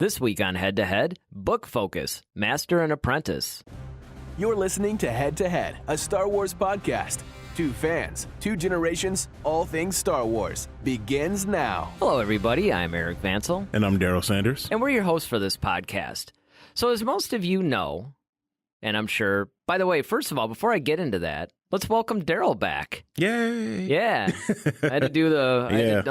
This week on Head to Head, Book Focus, Master and Apprentice. You're listening to Head to Head, a Star Wars podcast. Two fans, two generations, all things Star Wars. Begins now. Hello, everybody. I'm Eric Vansel. And I'm Daryl Sanders. And we're your hosts for this podcast. So as most of you know, and I'm sure, by the way, first of all, before I get into that, let's welcome Daryl back. Yay! Yeah. I had to do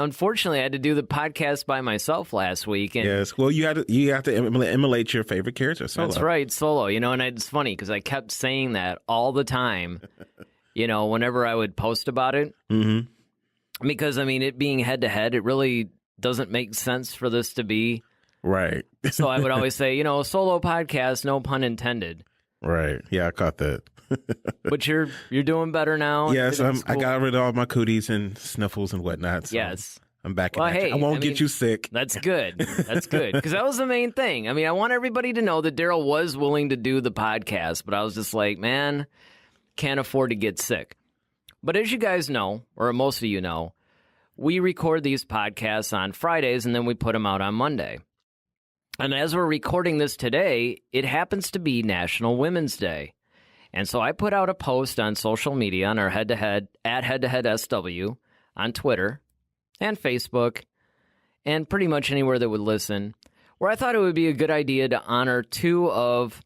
unfortunately, I had to do the podcast by myself last week. And yes. Well, you have to emulate your favorite character, Solo. That's right, Solo. And it's funny because I kept saying that all the time, whenever I would post about it. Mm-hmm. Because, it being head-to-head, it really doesn't make sense for this to be. Right. So I would always say, solo podcast, no pun intended. Right. Yeah, I caught that. But you're doing better now. Yes, cool. I got rid of all my cooties and sniffles and whatnot. So yes. I'm back in action. I won't get you sick. That's good. That's good. Because that was the main thing. I want everybody to know that Daryl was willing to do the podcast, but I was just like, man, can't afford to get sick. But as you guys know, or most of you know, we record these podcasts on Fridays and then we put them out on Monday. And as we're recording this today, it happens to be National Women's Day. And so I put out a post on social media on our head-to-head, at head-to-head-SW, on Twitter and Facebook, and pretty much anywhere that would listen, where I thought it would be a good idea to honor two of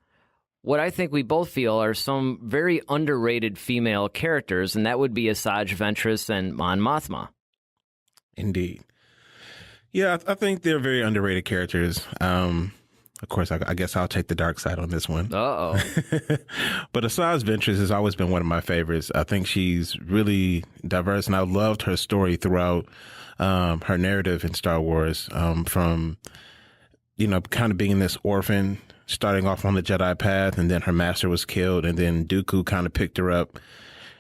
what I think we both feel are some very underrated female characters, and that would be Asajj Ventress and Mon Mothma. Indeed. Yeah, I think they're very underrated characters. Of course, I guess I'll take the dark side on this one. Uh-oh. But Asajj Ventress has always been one of my favorites. I think she's really diverse, and I loved her story throughout her narrative in Star Wars, from, kind of being this orphan, starting off on the Jedi path, and then her master was killed, and then Dooku kind of picked her up.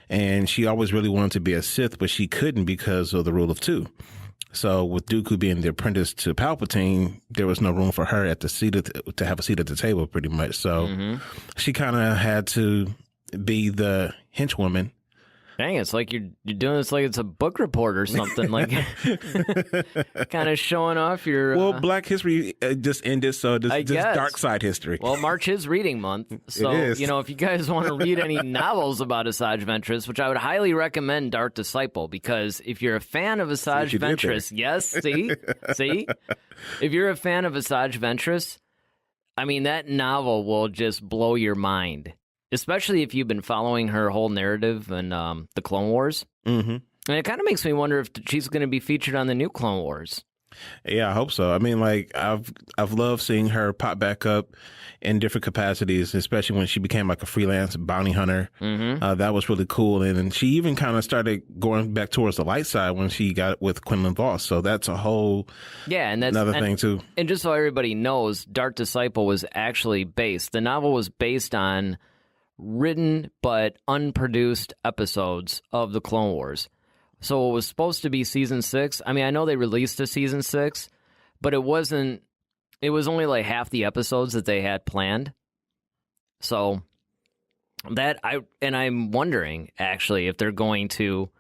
And she always really wanted to be a Sith, but she couldn't because of the rule of two. So with Dooku being the apprentice to Palpatine, there was no room for her at the seat to have a seat at the table, pretty much. So she kind of had to be the henchwoman. Dang, it's like you're doing this like it's a book report or something, like kind of showing off your... Well, Black History just ended, so this dark side history. Well, March is reading month, so, if you guys want to read any novels about Asajj Ventress, which I would highly recommend Dark Disciple, because if you're a fan of Asajj Ventress, yes, see? If you're a fan of Asajj Ventress, that novel will just blow your mind. Especially if you've been following her whole narrative in the Clone Wars. Mm-hmm. And it kind of makes me wonder if she's going to be featured on the new Clone Wars. Yeah, I hope so. I've loved seeing her pop back up in different capacities, especially when she became like a freelance bounty hunter. Mm-hmm. That was really cool. And she even kind of started going back towards the light side when she got with Quinlan Voss. So that's a whole another thing too. And just so everybody knows, Dark Disciple was actually the novel was based on written but unproduced episodes of the Clone Wars. So it was supposed to be season 6. I know they released a season 6, but it was only like half the episodes that they had planned. So I'm wondering actually if they're going to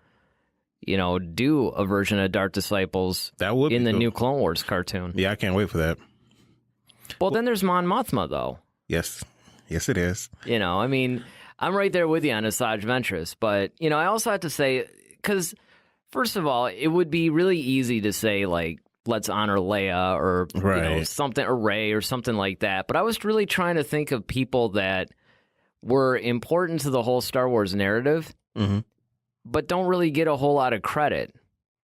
do a version of Dark Disciples in the new Clone Wars cartoon. Yeah, I can't wait for that. Well, then there's Mon Mothma though. Yes, it is. I'm right there with you on Asajj Ventress, but, I also have to say, because, first of all, it would be really easy to say, like, let's honor Leia or, something, or Rey or something like that. But I was really trying to think of people that were important to the whole Star Wars narrative, but don't really get a whole lot of credit.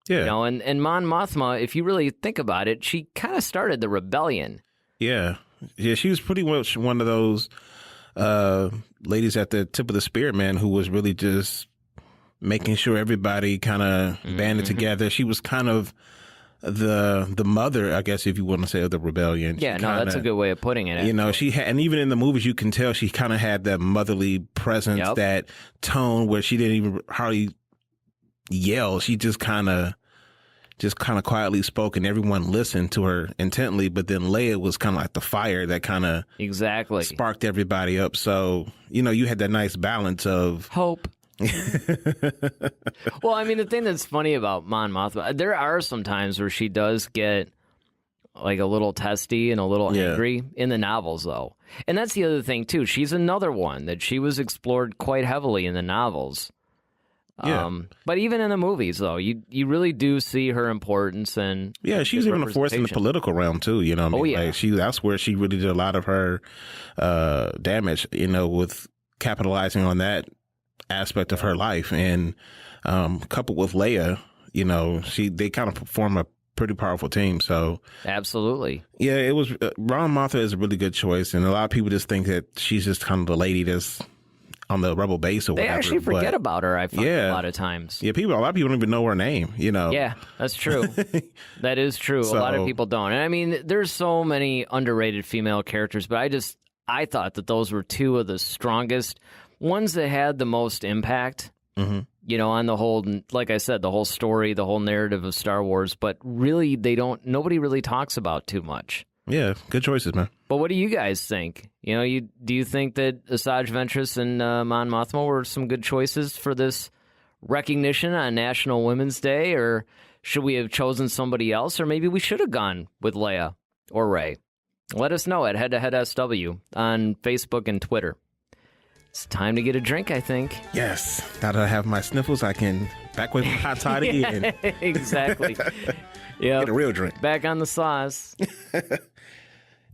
Yeah. And Mon Mothma, if you really think about it, she kind of started the rebellion. Yeah. Yeah, she was pretty much one of those ladies at the tip of the spear, man, who was really just making sure everybody kind of banded together. She was kind of the mother, I guess, if you want to say, of the rebellion. Yeah, that's a good way of putting it. She had, and even in the movies, you can tell she kind of had that motherly presence, that tone where she didn't even hardly yell. She just kind of quietly spoke, and everyone listened to her intently. But then Leia was kind of like the fire that kind of sparked everybody up. So, you had that nice balance of hope. Well, the thing that's funny about Mon Mothma, there are some times where she does get like a little testy and a little angry in the novels, though. And that's the other thing, too. She's another one that she was explored quite heavily in the novels. Yeah. But even in the movies, though, you really do see her importance. And yeah, she's even a force in the political realm, too. You know what I mean? Like, that's where she really did a lot of her damage, you know, with capitalizing on that aspect of her life. And coupled with Leia, you know, they kind of form a pretty powerful team. So absolutely. Yeah, it was Mon Mothma is a really good choice. And a lot of people just think that she's just kind of the lady that's on the rebel base or whatever. They actually forget about her, I find, a lot of times. Yeah, a lot of people don't even know her name, you know. Yeah, that's true. That is true. A lot of people don't. And I mean, there's so many underrated female characters, but I thought that those were two of the strongest ones that had the most impact, you know, on the whole, like I said, the whole story, the whole narrative of Star Wars, but really nobody really talks about too much. Yeah, good choices, man. But what do you guys think? You know, do you think that Asajj Ventress and Mon Mothma were some good choices for this recognition on National Women's Day, or should we have chosen somebody else, or maybe we should have gone with Leia or Rey? Let us know at Head to Head SW on Facebook and Twitter. It's time to get a drink, I think. Yes. Now that I have my sniffles, I can back with my hot toddy and exactly. Yeah, get a real drink. Back on the sauce.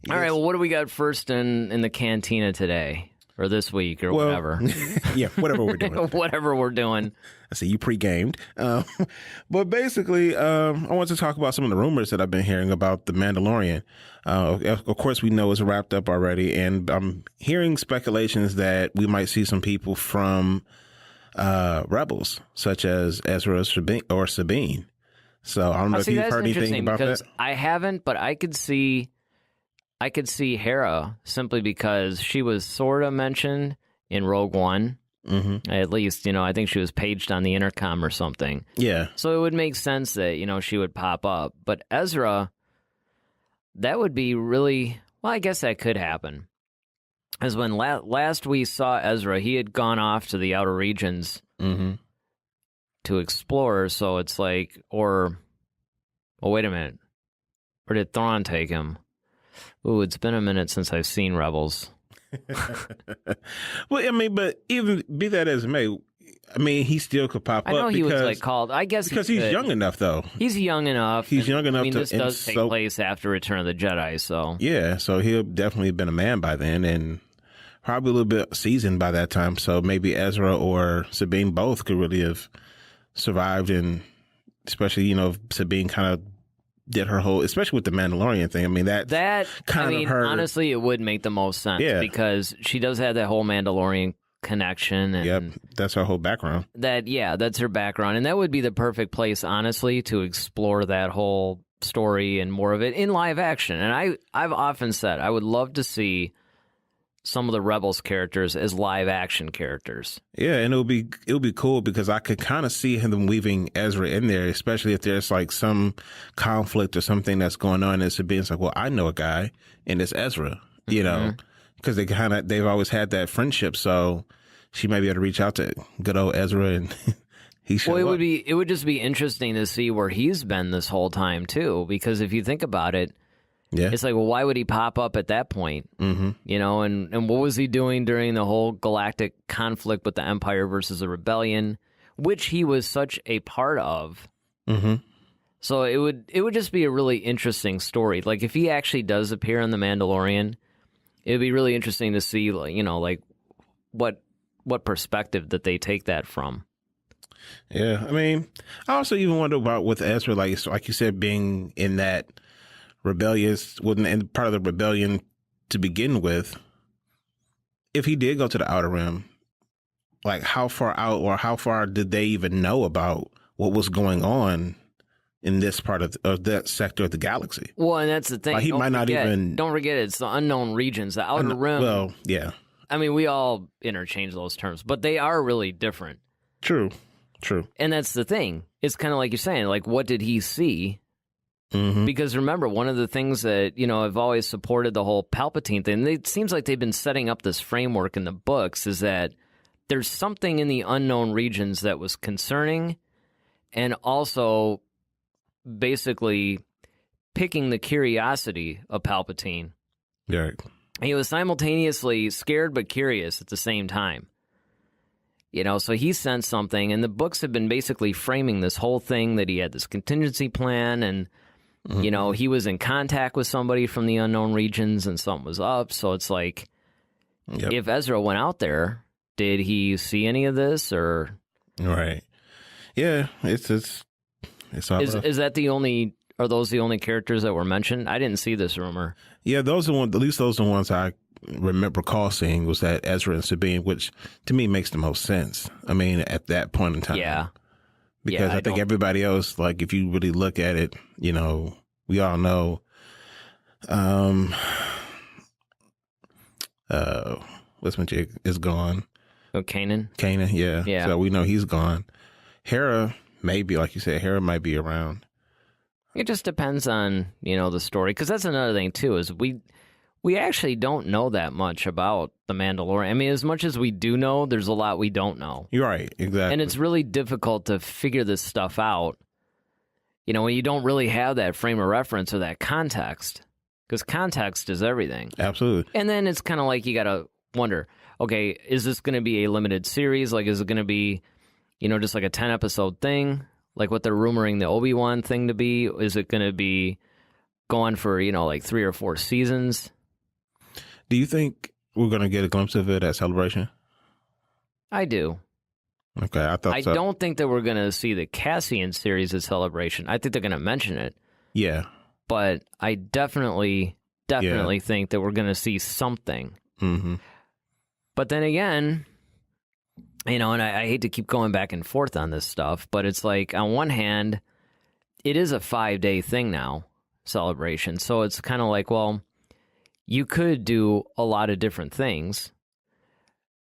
All right, well, what do we got first in the cantina today, or this week, or whatever? Yeah, whatever we're doing. Whatever we're doing. I see you pre-gamed. But basically, I want to talk about some of the rumors that I've been hearing about The Mandalorian. Of course, we know it's wrapped up already, and I'm hearing speculations that we might see some people from Rebels, such as Ezra Sabine. So I don't know if you've heard anything about that. I haven't, but I could see Hera simply because she was sort of mentioned in Rogue One. Mm-hmm. At least, you know, I think she was paged on the intercom or something. Yeah. So it would make sense that, you know, she would pop up. But Ezra, that would be really, well, I guess that could happen. As when last we saw Ezra, he had gone off to the outer regions to explore. So it's like, well, wait a minute. Where did Thrawn take him? Ooh, it's been a minute since I've seen Rebels. Well, I mean, but even be that as it may, I mean, he still could pop up. I know he was like called. I guess because he's young enough, though. He's young enough. He's young enough. I mean, this does take place after Return of the Jedi, so yeah. So he'll definitely have been a man by then, and probably a little bit seasoned by that time. So maybe Ezra or Sabine both could really have survived, and especially, you know, Sabine kind of did her whole, especially with the Mandalorian thing. I mean, that kind of her. Honestly, it would make the most sense because she does have that whole Mandalorian connection. And yep, that's her whole background. That's her background, and that would be the perfect place, honestly, to explore that whole story and more of it in live action. And I've often said I would love to see some of the Rebels characters as live action characters. Yeah, and it would be cool because I could kind of see him weaving Ezra in there, especially if there's like some conflict or something that's going on. And Sabine's like, well, I know a guy, and it's Ezra, you know, because they've always had that friendship. So she might be able to reach out to good old Ezra, and he should. Well, it would just be interesting to see where he's been this whole time too, because if you think about it. Yeah. It's like, well, why would he pop up at that point? Mm-hmm. You know, and what was he doing during the whole galactic conflict with the Empire versus the Rebellion, which he was such a part of. Mm-hmm. So it would just be a really interesting story. Like, if he actually does appear on The Mandalorian, it would be really interesting to see, you know, like what perspective that they take that from. Yeah, I mean, I also even wonder about with Ezra, like you said, being in that rebellious, wasn't part of the rebellion to begin with. If he did go to the Outer Rim, like how far out or how far did they even know about what was going on in this part of that sector of the galaxy? Well, and that's the thing. Like he might not even. Don't forget, it's the unknown regions, the Outer Rim. Well, yeah. I mean, we all interchange those terms, but they are really different. True. And that's the thing. It's kind of like you're saying, like, what did he see? Mm-hmm. Because remember, one of the things that, you know, I've always supported the whole Palpatine thing, it seems like they've been setting up this framework in the books, is that there's something in the unknown regions that was concerning, and also basically picking the curiosity of Palpatine. Yeah. He was simultaneously scared but curious at the same time. So he sensed something, and the books have been basically framing this whole thing that he had this contingency plan, and, he was in contact with somebody from the unknown regions, and something was up. So it's like, if Ezra went out there, did he see any of this, or? Right. Yeah, it's all Is that the only? Are those the only characters that were mentioned? I didn't see this rumor. Yeah, those are at least those are the ones I recall seeing, was that Ezra and Sabine, which to me makes the most sense. I mean, at that point in time. Yeah. Because I think everybody else, like, if you really look at it, we all know, what's my chick is gone. Oh, Kanan? Kanan, yeah. Yeah. So we know he's gone. Hera, maybe, like you said, Hera might be around. It just depends on, the story. Because that's another thing, too, is we actually don't know that much about The Mandalorian. I mean, as much as we do know, there's a lot we don't know. You're right, exactly. And it's really difficult to figure this stuff out, when you don't really have that frame of reference or that context. Because context is everything. Absolutely. And then it's kind of like you got to wonder, okay, is this going to be a limited series? Like, is it going to be, just like a 10-episode thing? Like what they're rumoring the Obi-Wan thing to be? Is it going to be going for, like 3 or 4 seasons? Do you think we're going to get a glimpse of it at Celebration? I do. Okay, I thought so. I don't think that we're going to see the Cassian series at Celebration. I think they're going to mention it. Yeah. But I definitely think that we're going to see something. Mm-hmm. But then again, and I hate to keep going back and forth on this stuff, but it's like, on one hand, it is a 5-day thing now, Celebration. So it's kind of like, well, you could do a lot of different things,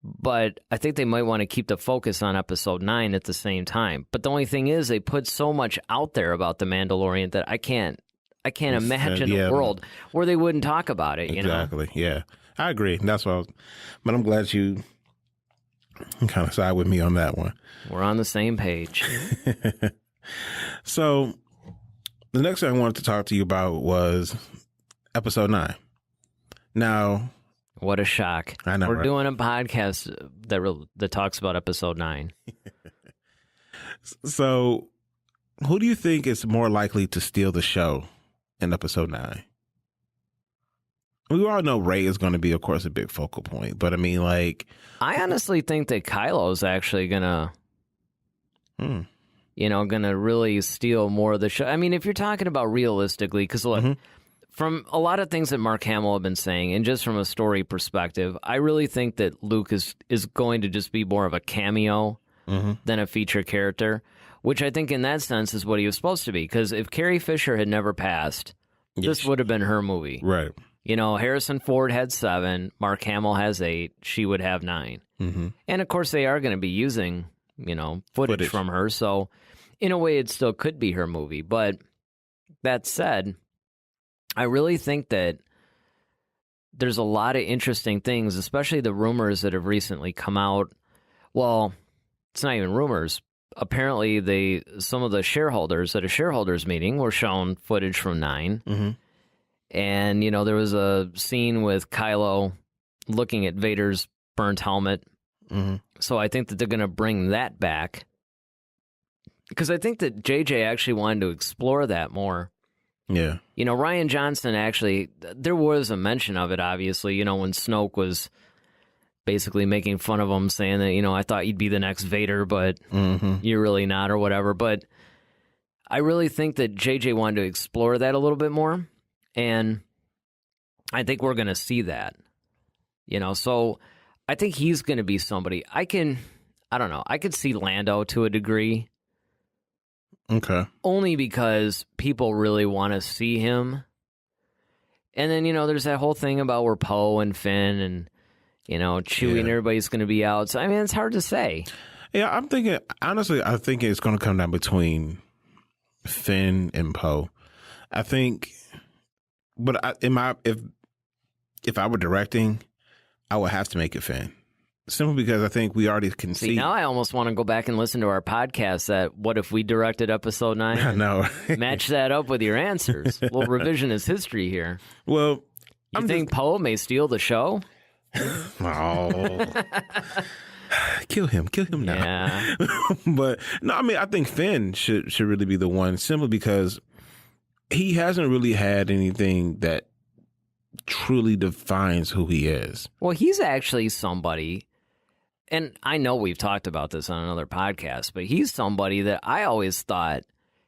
but I think they might want to keep the focus on Episode 9 at the same time. But the only thing is, they put so much out there about The Mandalorian that I can't imagine a world where they wouldn't talk about it, Exactly, yeah. I agree. That's what but I'm glad you kind of side with me on that one. We're on the same page. So the next thing I wanted to talk to you about was Episode 9. Now, what a shock. I know, We're doing a podcast that talks about Episode 9. So who do you think is more likely to steal the show in Episode 9? We all know Rey is going to be, of course, a big focal point. But, I mean, like... I honestly think that Kylo's actually going to... going to really steal more of the show. I mean, if you're talking about realistically, because look, from a lot of things that Mark Hamill have been saying, and just from a story perspective, I really think that Luke is going to just be more of a cameo than a feature character, which I think in that sense is what he was supposed to be. Because if Carrie Fisher had never passed, this would have been her movie. Right. Harrison Ford had 7, Mark Hamill has 8, she would have 9. And of course, they are going to be using, footage from her. So in a way, it still could be her movie. But that said, I really think that there's a lot of interesting things, especially the rumors that have recently come out. Well, it's not even rumors. Apparently, some of the shareholders at a shareholders meeting were shown footage from 9. And, there was a scene with Kylo looking at Vader's burnt helmet. So I think that they're going to bring that back. Because I think that JJ actually wanted to explore that more. Yeah. Rian Johnson actually, there was a mention of it, obviously, when Snoke was basically making fun of him, saying that, I thought you'd be the next Vader, but you're really not, or whatever. But I really think that JJ wanted to explore that a little bit more. And I think we're going to see that, so I think he's going to be somebody. I don't know. I could see Lando to a degree. Okay. Only because people really want to see him. And then, there's that whole thing about where Poe and Finn and, Chewie and everybody's going to be out. So, I mean, it's hard to say. Yeah, I'm thinking, honestly, I think it's going to come down between Finn and Poe. I think... But if I were directing, I would have to make it Finn, simply because I think we already can see. Now I almost want to go back and listen to our podcast that what if we directed episode 9? I know. Match that up with your answers. A little revisionist history here. Well, you think Poe may steal the show? Oh. Kill him now. Yeah. But no, I mean, I think Finn should really be the one, simply because he hasn't really had anything that truly defines who he is. Well, he's actually somebody, and I know we've talked about this on another podcast, but he's somebody that I always thought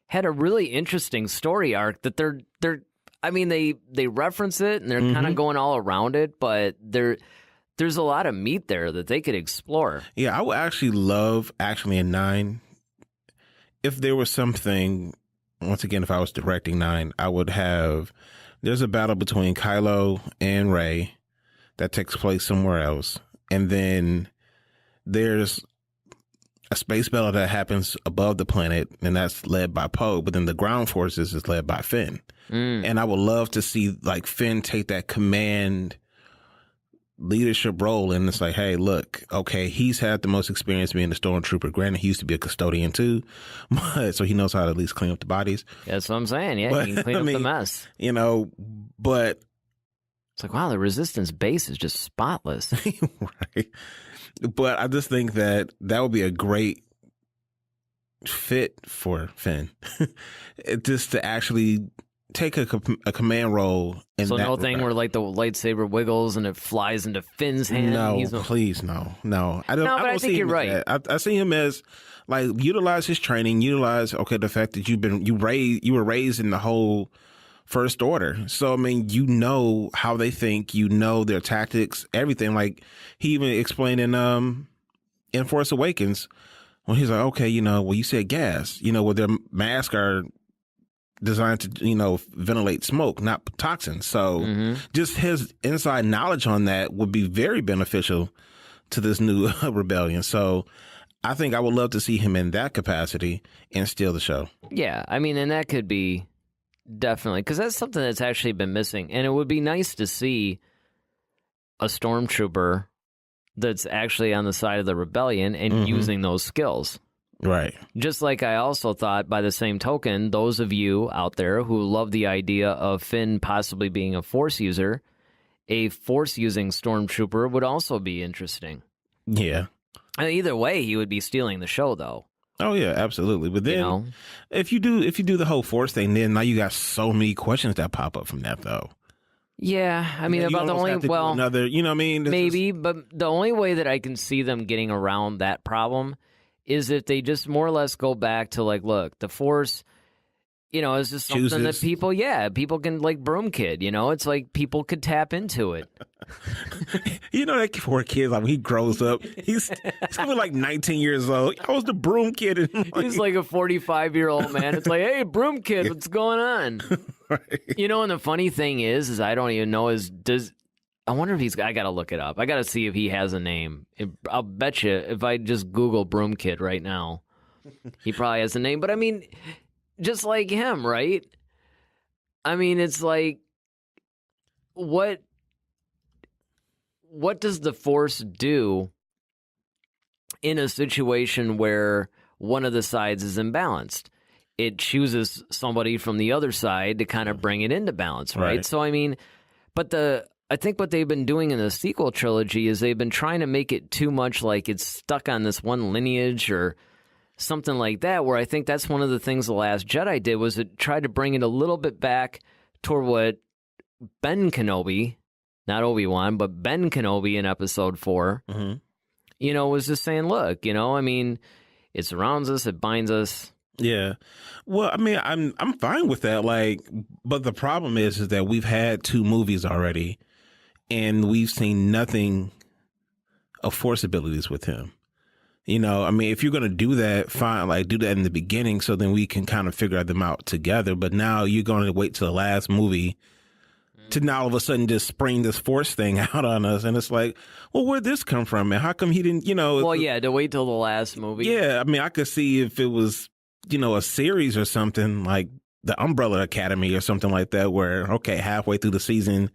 had a really interesting story arc that they reference it and they're kind of going all around it, but there's a lot of meat there that they could explore. Yeah, I would actually love, in 9, if there was something, once again, if I was directing 9, I would have, there's a battle between Kylo and Rey that takes place somewhere else. And then there's a space battle that happens above the planet, and that's led by Poe, but then the ground forces is led by Finn. And I would love to see like Finn take that command leadership role, and it's like, hey, look, okay, he's had the most experience being a stormtrooper. Granted, he used to be a custodian too, but so he knows how to at least clean up the bodies. Yeah, that's what I'm saying. Yeah, but, he can clean up the mess. You know, but it's like, wow, the Resistance base is just spotless. Right. But I just think that would be a great fit for Finn, just to actually take a command role. So no thing where like the lightsaber wiggles and it flies into Finn's hand. No, please, no. I don't. I think you're right. I see him as like utilize his training, utilize the fact that you were raised in the whole First Order. So I mean, you know how they think, you know their tactics, everything. Like he even explained in Force Awakens when he's like, okay, well, you said gas, well, their masks are designed to, ventilate smoke, not toxins. So just his inside knowledge on that would be very beneficial to this new rebellion. So I think I would love to see him in that capacity and steal the show. Yeah, I mean, and that could be definitely, because that's something that's actually been missing. And it would be nice to see a stormtrooper that's actually on the side of the rebellion and using those skills. Right. Just like I also thought, by the same token, those of you out there who love the idea of Finn possibly being a Force user, a Force-using stormtrooper would also be interesting. Yeah. Either way, he would be stealing the show, though. Oh yeah, absolutely. But then, if you do the whole Force thing, then now you got so many questions that pop up from that, though. Yeah, I mean, about the only another, you know what I mean? Maybe, but the only way that I can see them getting around that problem is if they just more or less go back to like, look, the Force, is just something that people can like broom kid, it's like people could tap into it. That poor kid, like when he grows up, he's gonna be like 19 years old. I was the broom kid. He's like a 45-year-old man. It's like, hey, broom kid, what's going on? Right. And the funny thing is I don't even know I wonder if I got to look it up. I got to see if he has a name. I'll bet you if I just Google Broom Kid right now, he probably has a name. But I mean, just like him, right? I mean, it's like, what does the Force do in a situation where one of the sides is imbalanced? It chooses somebody from the other side to kind of bring it into balance, right? So, I mean, I think what they've been doing in the sequel trilogy is they've been trying to make it too much like it's stuck on this one lineage or something like that, where I think that's one of the things The Last Jedi did, was it tried to bring it a little bit back toward what Ben Kenobi, not Obi-Wan, but Ben Kenobi in Episode 4, was just saying, look, I mean, it surrounds us, it binds us. Yeah. Well, I mean, I'm fine with that. Like, but the problem is that we've had 2 movies already, and we've seen nothing of Force abilities with him. I mean, if you're going to do that, fine, like do that in the beginning so then we can kind of figure them out together. But now you're going to wait till the last movie to now all of a sudden just spring this Force thing out on us. And it's like, well, where'd this come from? And how come he didn't, Well, yeah, to wait till the last movie. Yeah, I mean, I could see if it was, a series or something like the Umbrella Academy or something like that, where, okay, halfway through the season,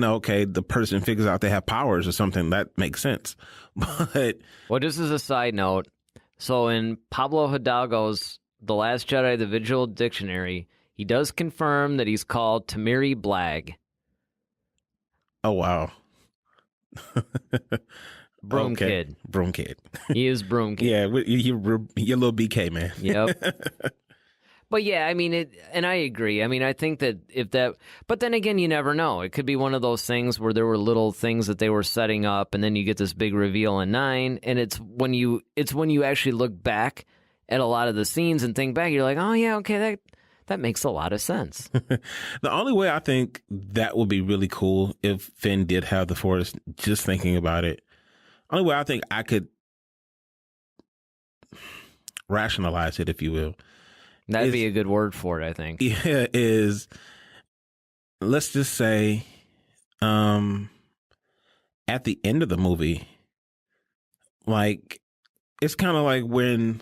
okay, the person figures out they have powers or something. That makes sense. But well, just as a side note, so in Pablo Hidalgo's The Last Jedi, the Visual Dictionary, he does confirm that he's called Tamiri Blag. Oh, wow. Broom Kid. Broom Kid. He is Broom Kid. Yeah, you're a little BK, man. Yep. But yeah, I mean, and I agree. I mean, I think that but then again, you never know. It could be one of those things where there were little things that they were setting up, and then you get this big reveal in 9, and it's when you actually look back at a lot of the scenes and think back, you're like, oh yeah, okay, that makes a lot of sense. The only way I think that would be really cool if Finn did have the Force, just thinking about it, only way I think I could rationalize it, if you will. That'd be a good word for it, I think. Yeah, is, let's just say, at the end of the movie, like, it's kind of like when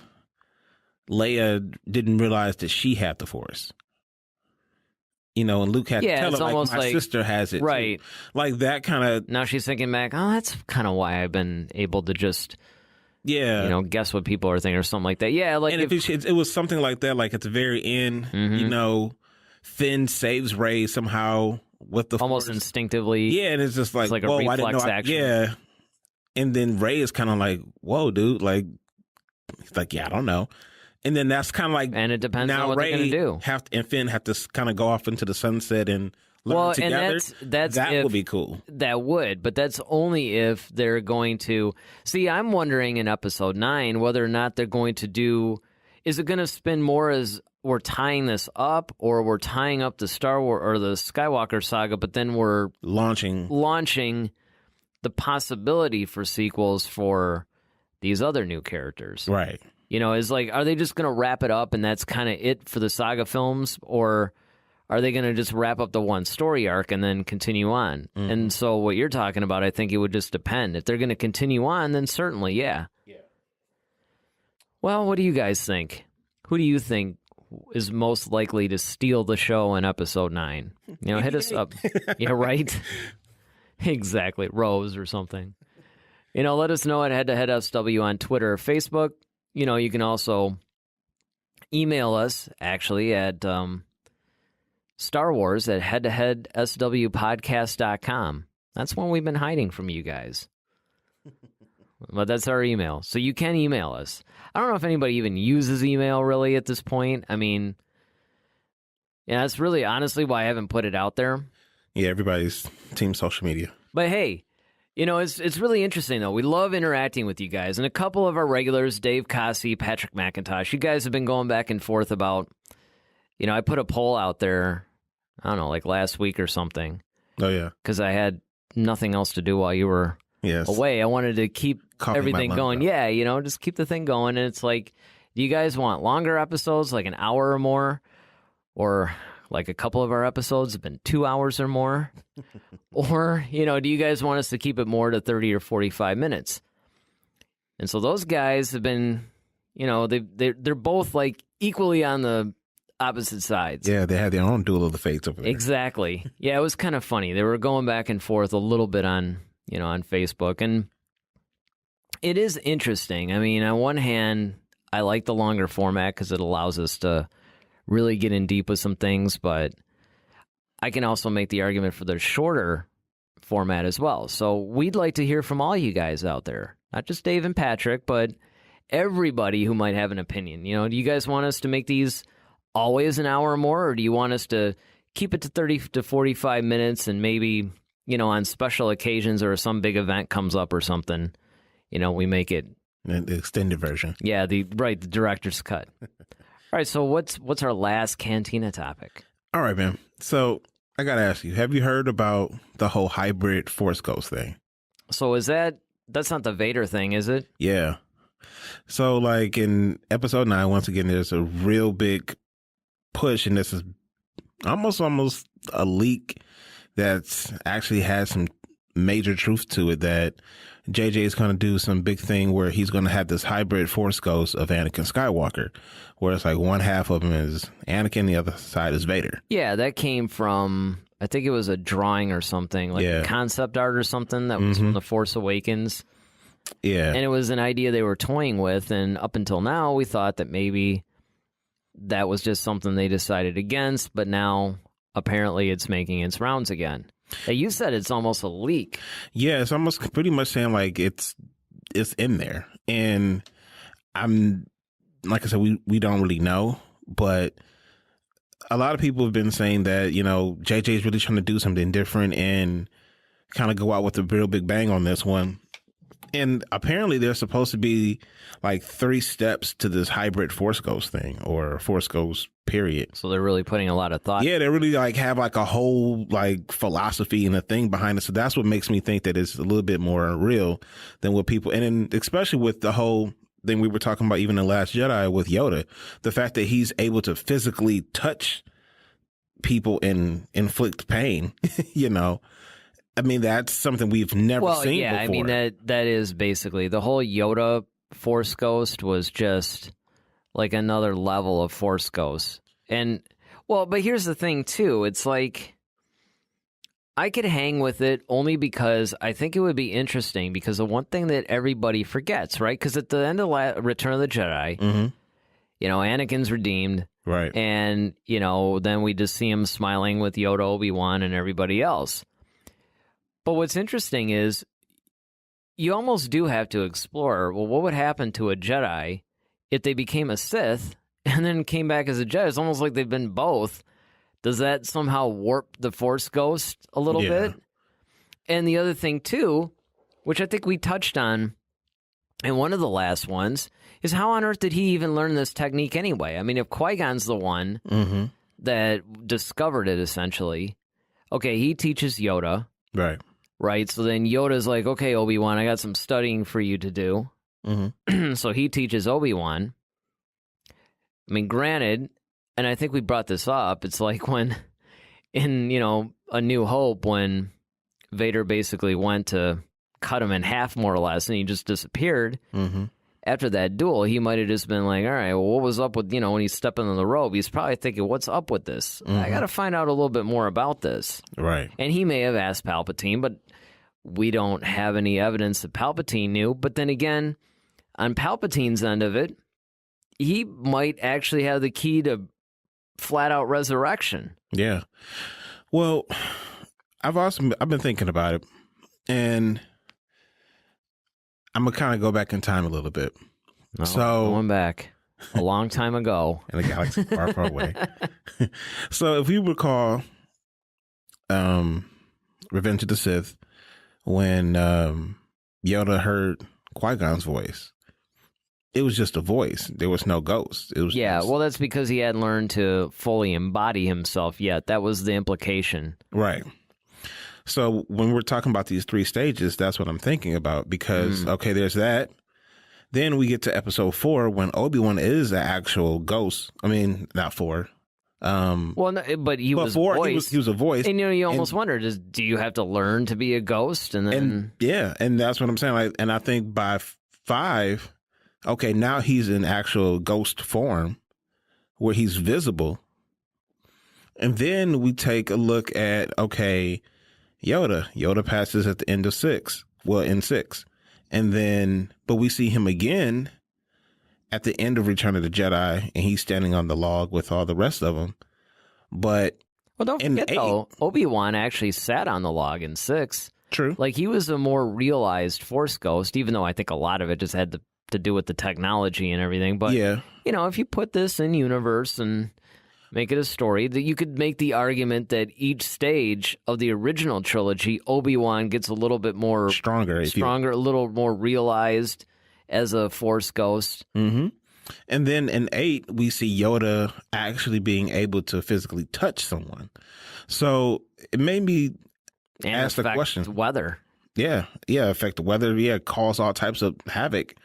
Leia didn't realize that she had the Force. And Luke had to tell her, like, my sister has it. Right. Too. Like, that kind of... Now she's thinking back, oh, that's kind of why I've been able to just... Yeah. Guess what people are thinking or something like that. Yeah, like... And if it was something like that, like at the very end, Finn saves Rey somehow with the almost Force. Instinctively. Yeah, and it's just like, it's like whoa, a reflex I didn't know. action. Yeah. And then Rey is kind of like, whoa, dude. Like, he's like, yeah, I don't know. And then that's kind of like... And it depends now on what Rey they're going to do. And Finn have to kind of go off into the sunset and learn together. And that would be cool. That would, but that's only if they're going to... See, I'm wondering in Episode 9 whether or not they're going to do... Is it going to spin more as we're tying this up, or we're tying up the Star Wars or the Skywalker saga, but then we're... Launching the possibility for sequels for these other new characters. Right. Is like, are they just going to wrap it up and that's kind of it for the saga films, or are they going to just wrap up the one story arc and then continue on? Mm-hmm. And so what you're talking about, I think it would just depend. If they're going to continue on, then certainly, yeah. Yeah. Well, what do you guys think? Who do you think is most likely to steal the show in Episode 9? Hit us up. Yeah, right? Exactly. Rose or something. Let us know at Head to Head SW on Twitter or Facebook. You can also email us, actually, at Star Wars at headtoheadswpodcast.com. That's one we've been hiding from you guys. But that's our email. So you can email us. I don't know if anybody even uses email, really, at this point. I mean, yeah, that's really honestly why I haven't put it out there. Yeah, everybody's team social media. But hey, it's really interesting, though. We love interacting with you guys. And a couple of our regulars, Dave Cossey, Patrick McIntosh, you guys have been going back and forth about, I put a poll out there, I don't know, like last week or something. Oh, yeah. Because I had nothing else to do while you were away. I wanted to keep everything going. Yeah, just keep the thing going. And it's like, do you guys want longer episodes, like an hour or more? Or like a couple of our episodes have been 2 hours or more? Or, do you guys want us to keep it more to 30 or 45 minutes? And so those guys have been, they're both like equally on the opposite sides. Yeah, they had their own duel of the fates over there. Exactly. Yeah, it was kind of funny. They were going back and forth a little bit on Facebook. And it is interesting. I mean, on one hand, I like the longer format because it allows us to really get in deep with some things, but I can also make the argument for the shorter format as well. So we'd like to hear from all you guys out there, not just Dave and Patrick, but everybody who might have an opinion. Do you guys want us to make these always an hour or more, or do you want us to keep it to 30 to 45 minutes and maybe, on special occasions or some big event comes up or something, we make it the extended version? Yeah, the director's cut. All right, so what's our last Cantina topic? All right, man. So I got to ask you, have you heard about the whole hybrid Force Ghost thing? So that's not the Vader thing, is it? Yeah. So like in Episode 9, once again, there's a real big push, and this is almost a leak that's actually has some major truth to it, that JJ is going to do some big thing where he's going to have this hybrid Force Ghost of Anakin Skywalker, where it's like one half of him is Anakin, the other side is Vader. Yeah, that came from I think it was a drawing or something, like a concept art or something that was from The Force Awakens. Yeah. And it was an idea they were toying with, and up until now, we thought that maybe that was just something they decided against, but now apparently it's making its rounds again. Hey, you said it's almost a leak. Yeah, it's almost pretty much saying like it's in there. And I'm, like I said, we don't really know, but a lot of people have been saying that, you know, JJ is really trying to do something different and kind of go out with a real big bang on this one. And apparently there's supposed to be like 3 steps to this hybrid Force Ghost thing, or Force Ghost period. So they're really putting a lot of thought. Yeah, they really like have like a whole like philosophy and a thing behind it. So that's what makes me think that it's a little bit more real than what people, and then especially with the whole thing we were talking about even in Last Jedi with Yoda, the fact that he's able to physically touch people and inflict pain, you know. I mean, that's something we've never seen before. I mean, that is basically the whole Yoda Force Ghost was just like another level of Force Ghost. And, well, but here's the thing, too. It's like, I could hang with it only because I think it would be interesting, because the one thing that everybody forgets, right? Because at the end of Return of the Jedi, you know, Anakin's redeemed. Right. And, you know, then we just see him smiling with Yoda, Obi-Wan, and everybody else. But what's interesting is you almost do have to explore, well, what would happen to a Jedi if they became a Sith and then came back as a Jedi? It's almost like they've been both. Does that somehow warp the Force Ghost a little bit? And the other thing, too, which I think we touched on in one of the last ones, is how on earth did he even learn this technique anyway? I mean, if Qui-Gon's the one that discovered it, essentially, okay, he teaches Yoda. Right, so then Yoda's like, okay, Obi-Wan, I got some studying for you to do. So he teaches Obi-Wan. I mean, granted, and I think we brought this up, it's like when, in, you know, A New Hope, when Vader basically went to cut him in half, more or less, and he just disappeared. After that duel, he might have just been like, all right, well, what was up with, you know, when he's stepping on the rope, he's probably thinking, what's up with this? I got to find out a little bit more about this. Right. And he may have asked Palpatine, but we don't have any evidence that Palpatine knew. But then again, on Palpatine's end of it, he might actually have the key to flat-out resurrection. Yeah. Well, I've been thinking about it, and I'm going to kind of go back in time a little bit. Going back a long time ago. In a galaxy far, far away. So if you recall Revenge of the Sith, when Yoda heard Qui-Gon's voice, it was just a voice. There was no ghost. It was well, that's because he hadn't learned to fully embody himself yet. That was the implication. Right. So when we're talking about these 3 stages, that's what I'm thinking about, because, okay, there's that. Then we get to episode 4 when Obi-Wan is an actual ghost. I mean, not 4. Well, no, but he was 4, voiced. he was a voice. And, you know, you almost wonder, do you have to learn to be a ghost? And that's what I'm saying. Like, and I think by 5, okay, now he's in actual ghost form where he's visible. And then we take a look at, okay, Yoda passes at the end of 6. Well, in 6. And then, but we see him again at the end of Return of the Jedi, and he's standing on the log with all the rest of them. But well, don't forget, though, Obi-Wan actually sat on the log in 6. True. Like, he was a more realized Force ghost, even though I think a lot of it just had to do with the technology and everything. But, you know, if you put this in universe and make it a story, that you could make the argument that each stage of the original trilogy, Obi-Wan gets a little bit more stronger, a little more realized as a Force ghost. And then in 8, we see Yoda actually being able to physically touch someone. So it made me ask the question. Weather. Affect the weather. Cause all types of havoc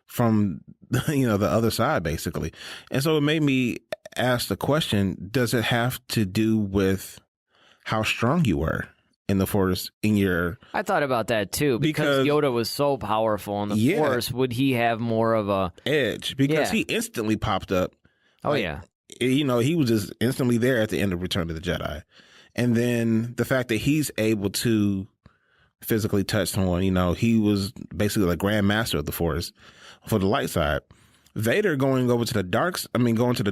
from, you know, the other side, basically. And so it made me ask the question, does it have to do with how strong you were in the Force in your... I thought about that too, because Yoda was so powerful in the Force, would he have more of a... edge? Because he instantly popped up. Oh, yeah. You know, he was just instantly there at the end of Return of the Jedi. And then the fact that he's able to physically touch someone, you know, he was basically the Grand Master of the Force for the light side. Vader going to the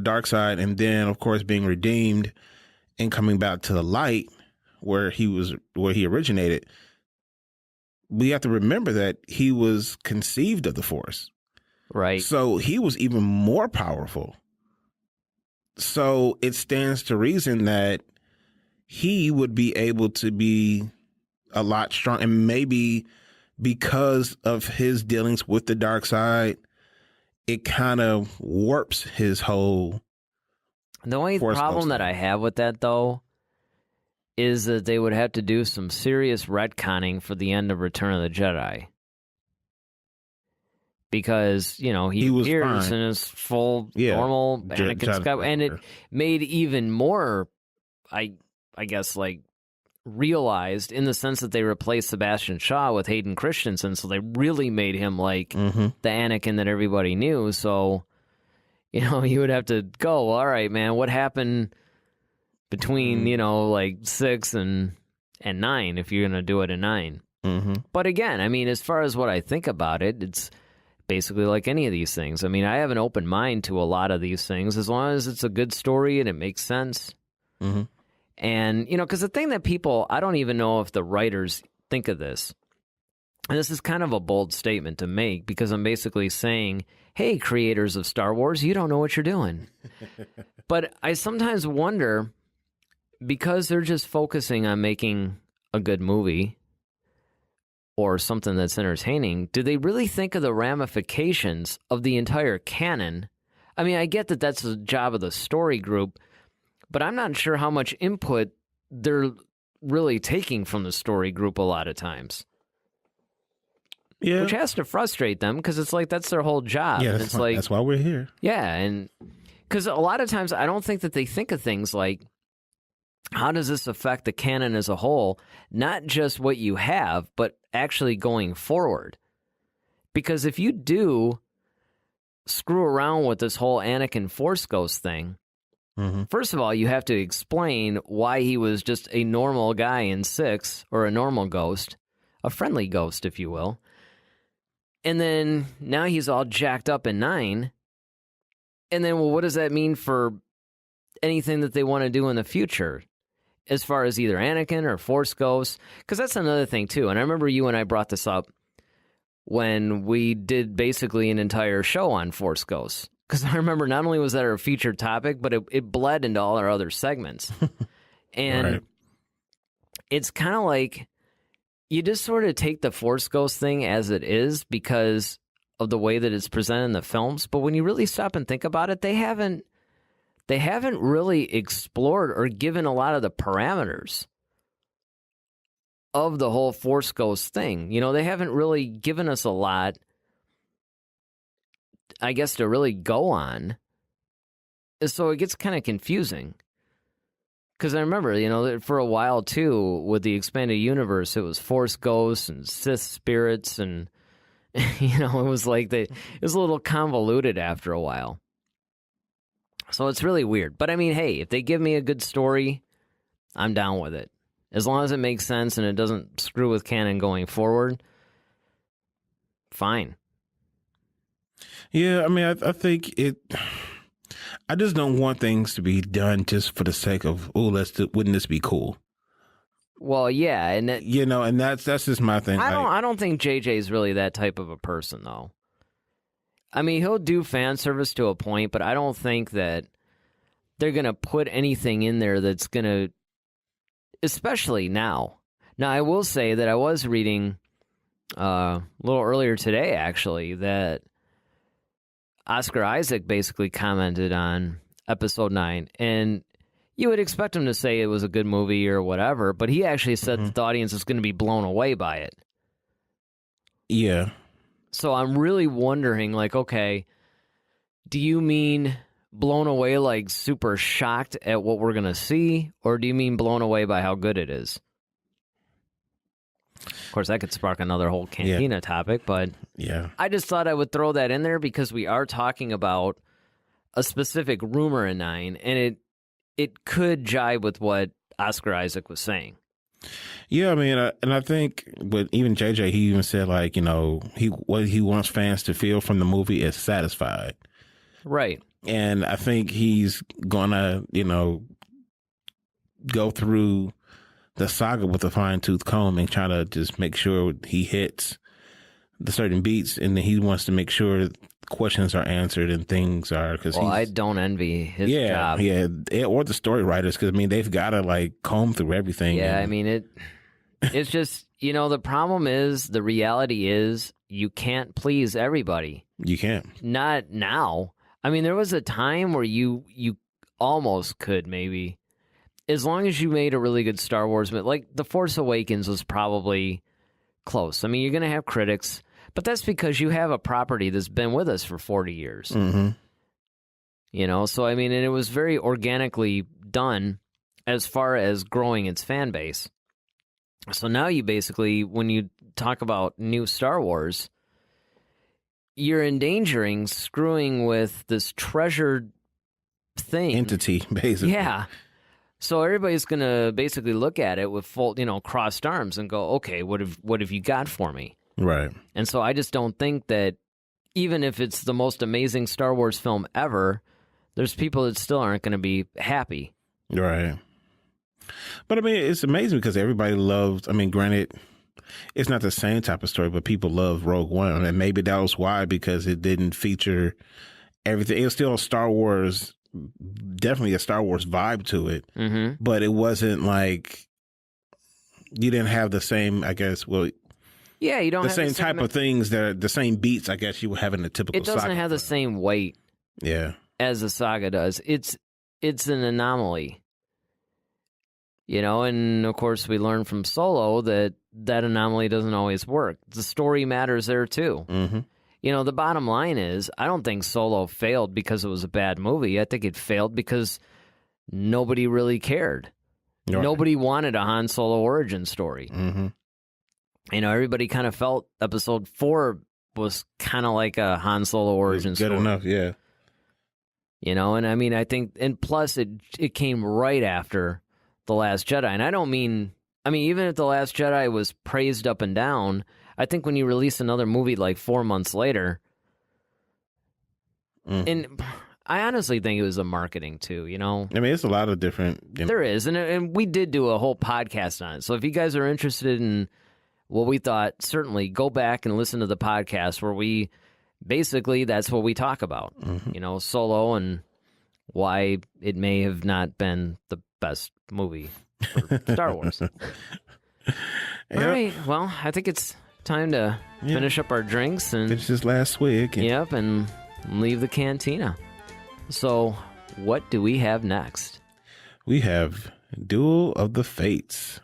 dark side, and then of course being redeemed and coming back to the light where he originated. We have to remember that he was conceived of the Force. Right. So he was even more powerful. So it stands to reason that he would be able to be a lot strong, and maybe because of his dealings with the dark side, it kind of warps his whole. The only problem that I have with that, though, is that they would have to do some serious retconning for the end of Return of the Jedi. Because, you know, he appears in his full, normal Anakin Skywalker, and it made even more, I guess, like, realized in the sense that they replaced Sebastian Shaw with Hayden Christensen, so they really made him like the Anakin that everybody knew. So, you know, you would have to go, all right, man, what happened between, you know, like 6 and 9 if you're going to do it in 9? But again, I mean, as far as what I think about it, it's basically like any of these things. I mean, I have an open mind to a lot of these things as long as it's a good story and it makes sense. And, you know, because the thing that people, I don't even know if the writers think of this. And this is kind of a bold statement to make because I'm basically saying, hey, creators of Star Wars, you don't know what you're doing. But I sometimes wonder, because they're just focusing on making a good movie or something that's entertaining, do they really think of the ramifications of the entire canon? I mean, I get that that's the job of the story group, but I'm not sure how much input they're really taking from the story group a lot of times. Yeah. Which has to frustrate them because it's like that's their whole job. Yeah, and it's like, that's why we're here. Yeah, and because a lot of times I don't think that they think of things like, how does this affect the canon as a whole? Not just what you have, but actually going forward. Because if you do screw around with this whole Anakin Force Ghost thing, first of all, you have to explain why he was just a normal guy in 6, or a normal ghost, a friendly ghost, if you will. And then now he's all jacked up in 9. And then, well, what does that mean for anything that they want to do in the future? As far as either Anakin or Force Ghosts? Because that's another thing, too. And I remember you and I brought this up when we did basically an entire show on Force Ghosts. Because I remember not only was that our featured topic, but it bled into all our other segments. And it's kind of like you just sort of take the Force Ghost thing as it is because of the way that it's presented in the films. But when you really stop and think about it, they haven't really explored or given a lot of the parameters of the whole Force Ghost thing. You know, they haven't really given us a lot, I guess, to really go on. So it gets kind of confusing. Because I remember, you know, that for a while, too, with the expanded universe, it was Force Ghosts and Sith spirits, and, you know, it was like it was a little convoluted after a while. So it's really weird. But, I mean, hey, if they give me a good story, I'm down with it. As long as it makes sense and it doesn't screw with canon going forward, fine. Yeah, I mean, I think it... I just don't want things to be done just for the sake of, wouldn't this be cool? Well, yeah, and you know, and that's just my thing. I don't think JJ is really that type of a person, though. I mean, he'll do fan service to a point, but I don't think that they're gonna put anything in there that's gonna, especially now. Now, I will say that I was reading a little earlier today, actually, that Oscar Isaac basically commented on episode 9, and you would expect him to say it was a good movie or whatever, but he actually said that the audience is going to be blown away by it. Yeah. So I'm really wondering, like, okay, do you mean blown away, like super shocked at what we're going to see, or do you mean blown away by how good it is? Of course, that could spark another whole Cantina topic, but I just thought I would throw that in there because we are talking about a specific rumor in 9, and it could jibe with what Oscar Isaac was saying. Yeah, I mean, and I think, but even JJ, he even said, like, what he wants fans to feel from the movie is satisfied. Right. And I think he's gonna, go through the saga with a fine-tooth comb and try to just make sure he hits the certain beats, and then he wants to make sure questions are answered and things are, because I don't envy his job. Yeah, or the story writers, because I mean they've got to like comb through everything. Yeah, I mean it's just the problem is, the reality is, you can't please everybody. You can't. Not now. I mean, there was a time where you almost could, maybe, as long as you made a really good Star Wars movie. Like The Force Awakens was probably close. I mean, you're going to have critics, but that's because you have a property that's been with us for 40 years. Mm-hmm. So I mean, and it was very organically done as far as growing its fan base. So now you basically, when you talk about new Star Wars, you're endangering screwing with this treasured thing. Entity, basically. Yeah. So everybody's going to basically look at it with full, crossed arms and go, okay, what have you got for me? Right. And so I just don't think that, even if it's the most amazing Star Wars film ever, there's people that still aren't going to be happy. Right. But I mean, it's amazing because everybody loves, I mean, granted, it's not the same type of story, but people love Rogue One. And maybe that was why, because it didn't feature everything. It was still a Star Wars, definitely a Star Wars vibe to it. Mm-hmm. But it wasn't like, you didn't have the same, I guess, yeah, you don't the have same type of things, that are the same beats, I guess, you would have in a typical It doesn't saga have the film. same weight as a saga does. It's an anomaly. And of course we learned from Solo that anomaly doesn't always work. The story matters there too. Mm-hmm. The bottom line is, I don't think Solo failed because it was a bad movie. I think it failed because nobody really cared. Right. Nobody wanted a Han Solo origin story. Mm-hmm. Everybody kind of felt Episode 4 was kind of like a Han Solo origin story. Good enough, yeah. And I mean, I think, and plus it came right after The Last Jedi. And I don't mean, even if The Last Jedi was praised up and down, I think when you release another movie like 4 months later, and I honestly think it was the marketing too, I mean, it's a lot of different... There is, and we did do a whole podcast on it. So if you guys are interested in what we thought, certainly go back and listen to the podcast where we, basically, that's what we talk about. Mm-hmm. Solo and why it may have not been the best movie for Star Wars. Yep. All right, well, I think it's time to finish up our drinks and finish this last swig. And leave the cantina. So, what do we have next? We have Duel of the Fates.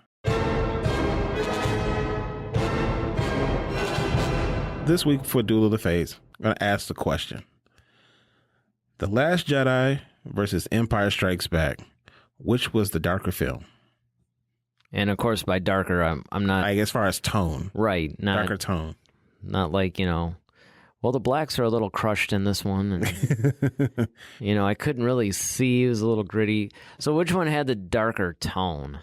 This week for Duel of the Fates, I'm going to ask the question: The Last Jedi versus Empire Strikes Back, which was the darker film? And of course, by darker, I'm not. Like, as far as tone, right? Darker tone, not like Well, the blacks are a little crushed in this one, and I couldn't really see. It was a little gritty. So, which one had the darker tone?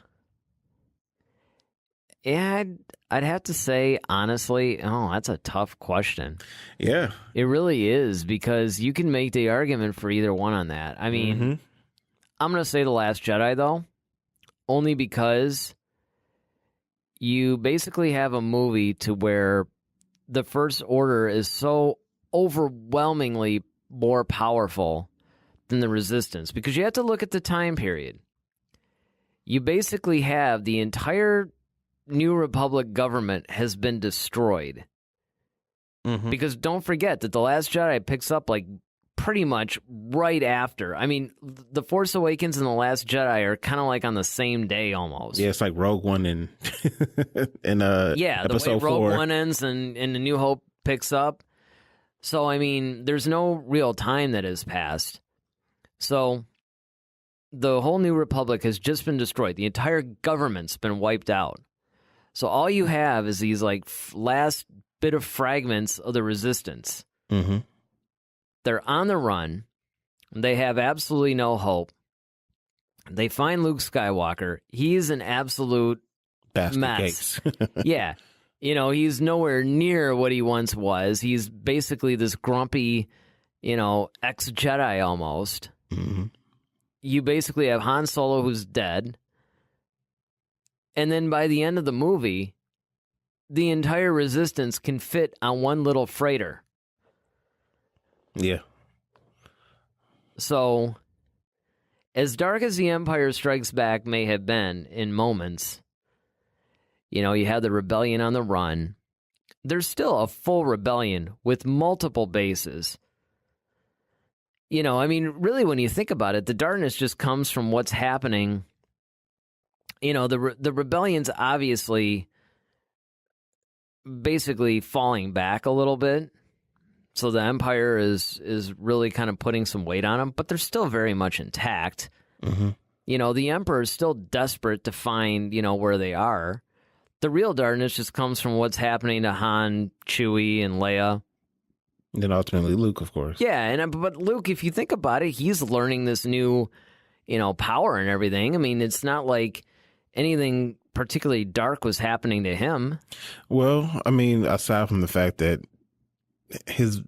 Yeah, I'd have to say, honestly, that's a tough question. Yeah. It really is, because you can make the argument for either one on that. I mean, I'm going to say The Last Jedi, though, only because you basically have a movie to where the First Order is so overwhelmingly more powerful than the Resistance, because you have to look at the time period. You basically have the entire New Republic government has been destroyed. Because don't forget that The Last Jedi picks up like pretty much right after. I mean, The Force Awakens and The Last Jedi are kind of like on the same day almost. Yeah, it's like Rogue One and Episode the way 4. Rogue One ends and The New Hope picks up. So, I mean, there's no real time that has passed. So, the whole New Republic has just been destroyed. The entire government's been wiped out. So all you have is these like last bit of fragments of the Resistance. They're on the run. They have absolutely no hope. They find Luke Skywalker. He's an absolute Bastard mess. Gates. Yeah. He's nowhere near what he once was. He's basically this grumpy, ex-Jedi almost. Mm-hmm. You basically have Han Solo who's dead. And then by the end of the movie, the entire Resistance can fit on one little freighter. Yeah. So, as dark as The Empire Strikes Back may have been in moments, you had the rebellion on the run. There's still a full rebellion with multiple bases. Really, when you think about it, the darkness just comes from what's happening. The rebellion's obviously basically falling back a little bit. So the Empire is really kind of putting some weight on them, but they're still very much intact. Mm-hmm. The Emperor is still desperate to find, where they are. The real darkness just comes from what's happening to Han, Chewie, and Leia. And then ultimately Luke, of course. Yeah, but Luke, if you think about it, he's learning this new, power and everything. I mean, it's not like anything particularly dark was happening to him. Well, aside from the fact that his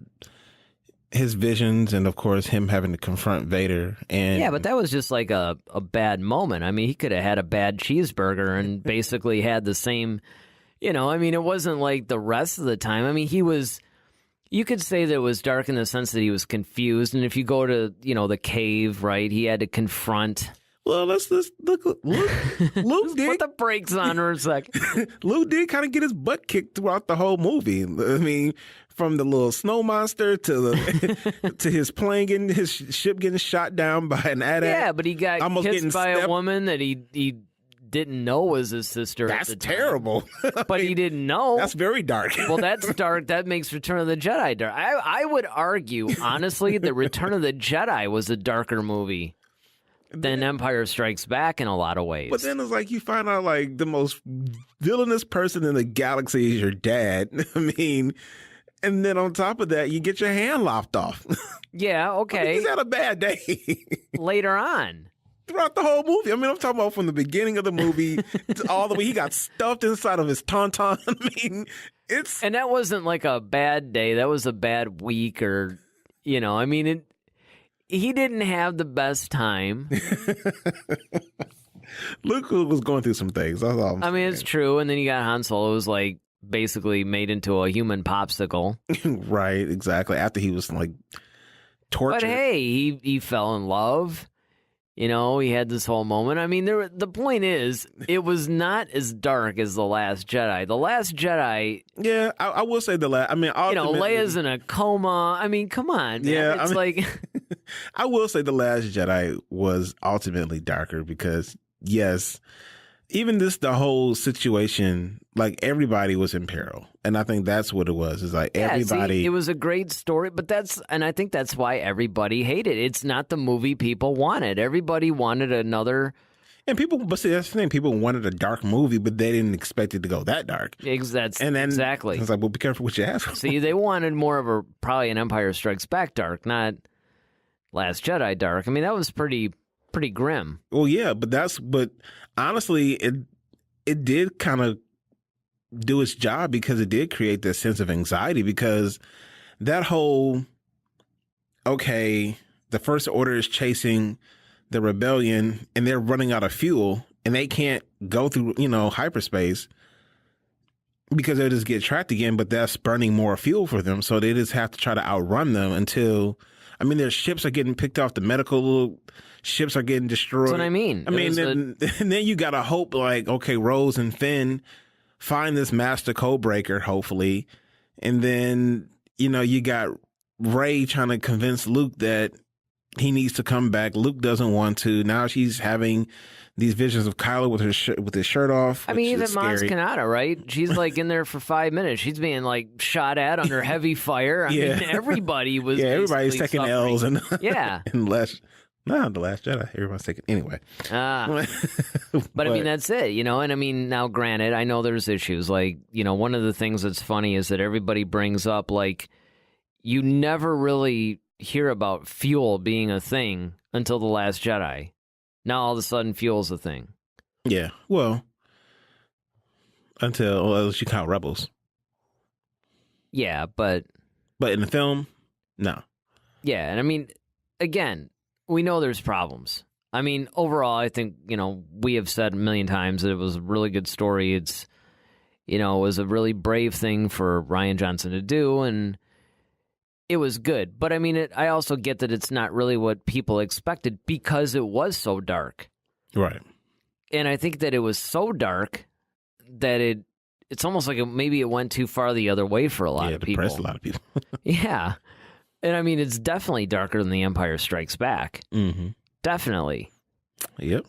visions and, of course, him having to confront Vader. And yeah, but that was just like a bad moment. He could have had a bad cheeseburger and basically had the same, it wasn't like the rest of the time. You could say that it was dark in the sense that he was confused. And if you go to, the cave, right, he had to confront. Well, let's look. Luke did put the brakes on for a second. Luke did kind of get his butt kicked throughout the whole movie. From the little snow monster to his plane getting his ship getting shot down by an AT-AT. Yeah, but he got kissed by a woman that he didn't know was his sister. That's at the time. Terrible. But he didn't know. That's very dark. Well, that's dark. That makes Return of the Jedi dark. I would argue, honestly, that Return of the Jedi was a darker movie than Empire Strikes Back in a lot of ways. But then it's like you find out like the most villainous person in the galaxy is your dad. And then on top of that, you get your hand lopped off. Yeah, okay. He's had a bad day. Later on. Throughout the whole movie. I'm talking about from the beginning of the movie to all the way he got stuffed inside of his tauntaun. And that wasn't like a bad day. That was a bad week or, he didn't have the best time. Luke was going through some things. That's all I'm saying. It's true. And then you got Han Solo, who's like basically made into a human popsicle. Right, exactly. After he was like tortured. But hey, he fell in love. He had this whole moment. The point is, it was not as dark as The Last Jedi. The Last Jedi... Yeah, I will say the last... Leia's in a coma. Come on, man. Yeah, it's like... I will say The Last Jedi was ultimately darker because, yes, even the whole situation, like everybody was in peril. And I think that's what it was. It's like everybody... See, it was a great story, but I think that's why everybody hated it. It's not the movie people wanted. Everybody wanted another... but see, that's the thing. People wanted a dark movie, but they didn't expect it to go that dark. Exactly. It's like, well, be careful what you ask for. See, they wanted more of probably an Empire Strikes Back dark, not Last Jedi dark. That was pretty grim. Well, yeah, but honestly, it did kind of do its job because it did create this sense of anxiety because that whole, okay, the First Order is chasing the rebellion and they're running out of fuel and they can't go through, hyperspace because they'll just get trapped again, but that's burning more fuel for them. So they just have to try to outrun them until, their ships are getting picked off. The medical ships are getting destroyed. That's what I mean. And then you got to hope like, okay, Rose and Finn find this master code breaker, hopefully. And then, you got Rey trying to convince Luke that he needs to come back. Luke doesn't want to. Now she's having these visions of Kylo with his shirt off. Even Maz Kanata, right? She's like in there for 5 minutes. She's being like shot at under heavy fire. Everybody was everybody's taking suffering. L's and and The Last Jedi. Everyone's taking anyway. But that's it, And now granted, I know there's issues. Like, one of the things that's funny is that everybody brings up like you never really hear about fuel being a thing until The Last Jedi. Now all of a sudden fuel's a thing. Yeah. Well, unless you count Rebels. Yeah, but in the film, no. Yeah, and I mean, again, we know there's problems. I mean, overall, I think, we have said a million times that it was a really good story. It's, it was a really brave thing for Rian Johnson to do, and it was good. But I mean, I also get that it's not really what people expected because it was so dark. Right. And I think that it was so dark that it's almost like maybe it went too far the other way for a lot of people. Yeah, depressed a lot of people. Yeah. And I mean, it's definitely darker than The Empire Strikes Back. Mm-hmm. Definitely. Yep.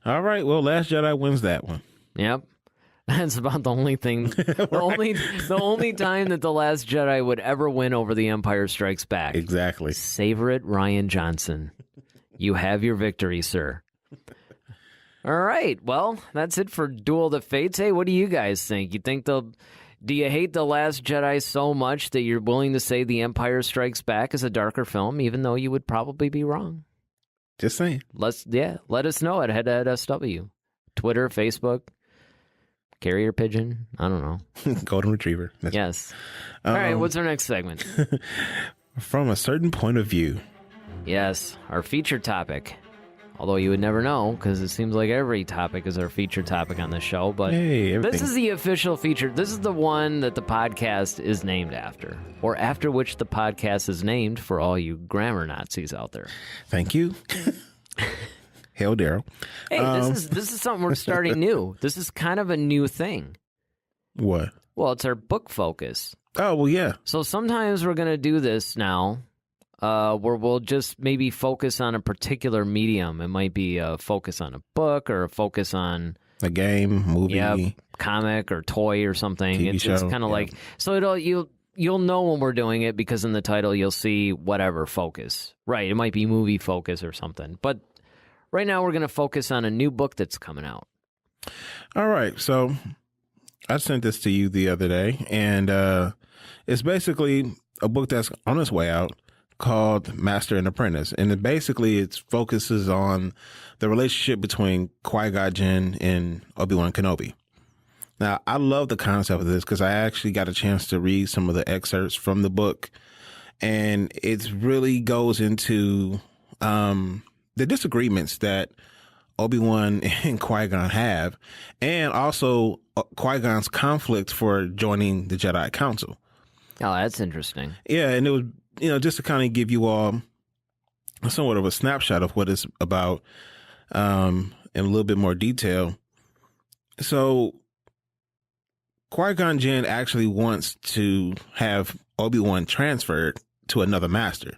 All right. Well, Last Jedi wins that one. Yep. That's about the only thing. The only time that The Last Jedi would ever win over The Empire Strikes Back. Exactly. Savor it, Rian Johnson. You have your victory, sir. All right. Well, that's it for Duel of the Fates. Hey, what do you guys think? Do you hate The Last Jedi so much that you're willing to say The Empire Strikes Back is a darker film, even though you would probably be wrong? Just saying. Let us know at Head SW. Twitter, Facebook, carrier pigeon. I don't know. Golden Retriever. Yes. All right, what's our next segment? From a certain point of view. Yes, our feature topic. Although you would never know, because it seems like every topic is our feature topic on the show. But this is the official feature. This is the one that the podcast is named after. Or after which the podcast is named for all you grammar Nazis out there. Thank you. Hail, Daryl. Hey, this is something we're starting new. This is kind of a new thing. What? Well, it's our book focus. Oh, well, yeah. So sometimes we're going to do this now. Where we'll just maybe focus on a particular medium. It might be a focus on a book or a focus on a game, movie, comic or toy or something. TV show, it's kind of like so. You'll know when we're doing it because in the title you'll see whatever focus. Right? It might be movie focus or something. But right now we're going to focus on a new book that's coming out. All right. So I sent this to you the other day, and it's basically a book that's on its way out, called Master and Apprentice. And it focuses on the relationship between Qui-Gon Jinn and ObiWan Kenobi. Now, I love the concept of this because I actually got a chance to read some of the excerpts from the book. And it really goes into the disagreements that Obi-Wan and Qui-Gon have, and also Qui-Gon's conflict for joining the Jedi Council. Oh, that's interesting. Yeah, and it was just to kind of give you all somewhat of a snapshot of what it's about in a little bit more detail. So Qui-Gon Jinn actually wants to have Obi-Wan transferred to another master,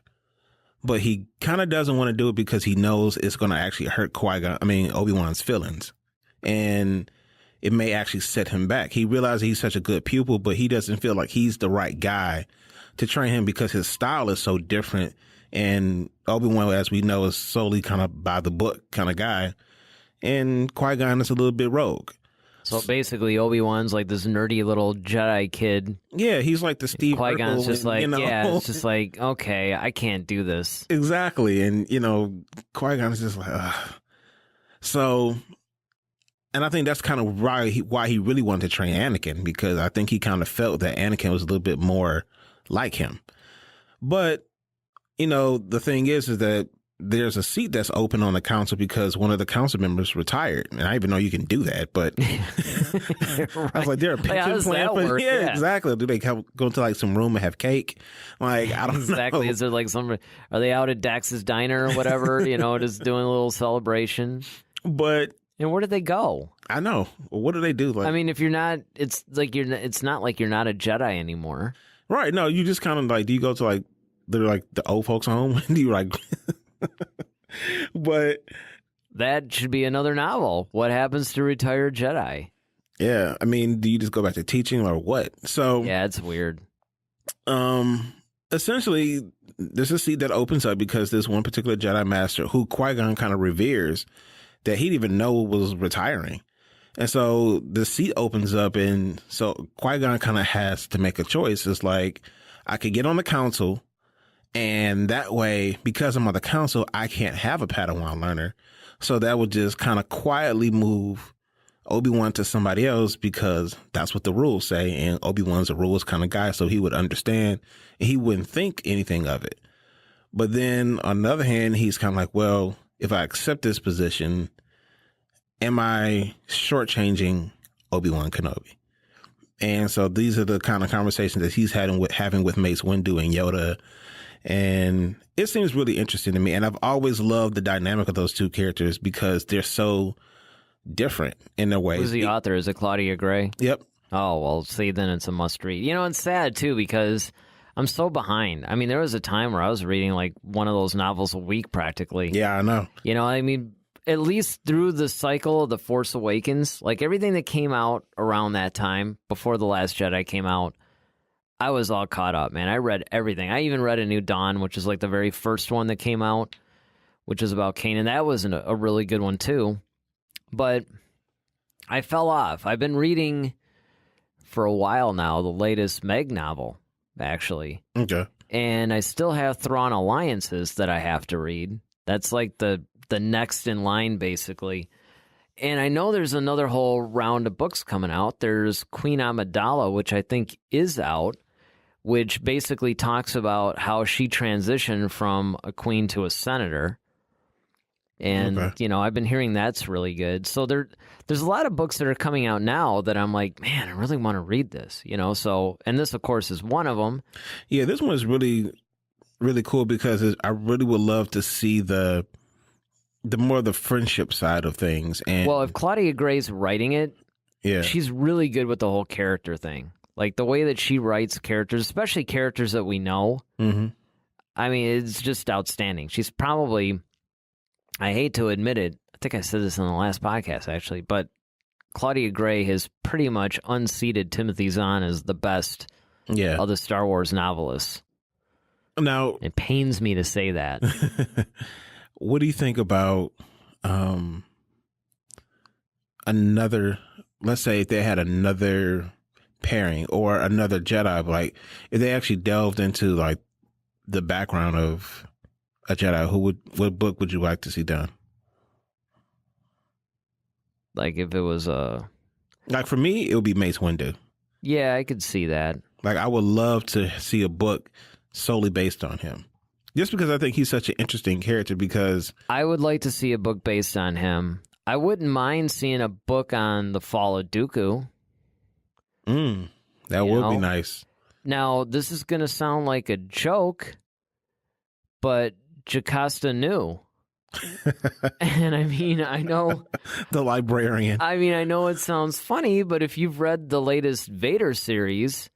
but he kind of doesn't want to do it because he knows it's going to actually hurt Obi-Wan's feelings, and it may actually set him back. He realizes he's such a good pupil, but he doesn't feel like he's the right guy to train him because his style is so different. And Obi-Wan, as we know, is solely kind of by the book kind of guy. And Qui-Gon is a little bit rogue. So basically, Obi-Wan's like this nerdy little Jedi kid. Yeah, he's like the Steve Qui-Gon's Urkel, just like, it's just like, okay, I can't do this. Exactly. And, Qui-Gon's just like, ugh. So, and I think that's kind of why he really wanted to train Anakin, because I think he kind of felt that Anakin was a little bit more like him. But, the thing is that there's a seat that's open on the council because one of the council members retired. And I even know you can do that, but right. I was like, there a pension plan for yeah, exactly. Do they go to like some room and have cake? Like, I don't exactly. know. Is there like are they out at Dax's diner or whatever, just doing a little celebration? But and where did they go? I know. What do they do? Like, I mean, if you're not, it's not like you're not a Jedi anymore. Right. No, you just kind of like, do you go to like the old folks home? Do you like, but that should be another novel. What happens to retired Jedi? Yeah. I mean, do you just go back to teaching or what? So yeah, it's weird. Essentially there's a seat that opens up because there's one particular Jedi master who Qui-Gon kind of reveres that he didn't even know was retiring. And so the seat opens up, and so Qui-Gon kind of has to make a choice. It's like, I could get on the council, and that way, because I'm on the council, I can't have a Padawan learner. So that would just kind of quietly move Obi-Wan to somebody else because that's what the rules say. And Obi-Wan's a rules kind of guy, so he would understand and he wouldn't think anything of it. But then on the other hand, he's kind of like, well, if I accept this position, am I shortchanging Obi-Wan Kenobi? And so these are the kind of conversations that he's having with Mace Windu and Yoda. And it seems really interesting to me. And I've always loved the dynamic of those two characters because they're so different in their ways. Who's the author? Is it Claudia Gray? Yep. Oh, well, see, then it's a must read. You know, it's sad, too, because I'm so behind. I mean, there was a time where I was reading, like, one of those novels a week practically. Yeah, I know. You know, I mean, at least through the cycle of The Force Awakens, like, everything that came out around that time, before The Last Jedi came out, I was all caught up, man. I read everything. I even read A New Dawn, which is, like, the very first one that came out, which is about Kanan. That was a really good one, too. But I fell off. I've been reading for a while now the latest Meg novel, actually. Okay. And I still have Thrawn Alliances that I have to read. That's like the next in line, basically. And I know there's another whole round of books coming out. There's Queen Amidala, which I think is out, which basically talks about how she transitioned from a queen to a senator. And, Okay. you know, I've been hearing that's really good. So there's a lot of books that are coming out now that I'm like, man, I really want to read this, you know? So, and this, of course, is one of them. Yeah, this one is really, really cool because I really would love to see the more the friendship side of things. And Well, if Claudia Gray's writing it, yeah, she's really good with the whole character thing. Like the way that she writes characters, especially characters that we know. mm-hmm. I mean, it's just outstanding. She's probably, I hate to admit it, I think I said this in the last podcast, actually, but Claudia Gray has pretty much unseated Timothy Zahn as the best of the Star Wars novelists. Now, it pains me to say that. What do you think about another, let's say if they had another pairing or another Jedi, like if they actually delved into like the background of a Jedi, what book would you like to see done? Like if it was like for me, it would be Mace Windu. Yeah, I could see that. Like I would love to see a book solely based on him. Just because I think he's such an interesting character because... I would like to see a book based on him. I wouldn't mind seeing a book on the fall of Dooku. That would be nice. Now, this is going to sound like a joke, but Jocasta knew. And I mean, I know... the librarian. I mean, I know it sounds funny, but if you've read the latest Vader series...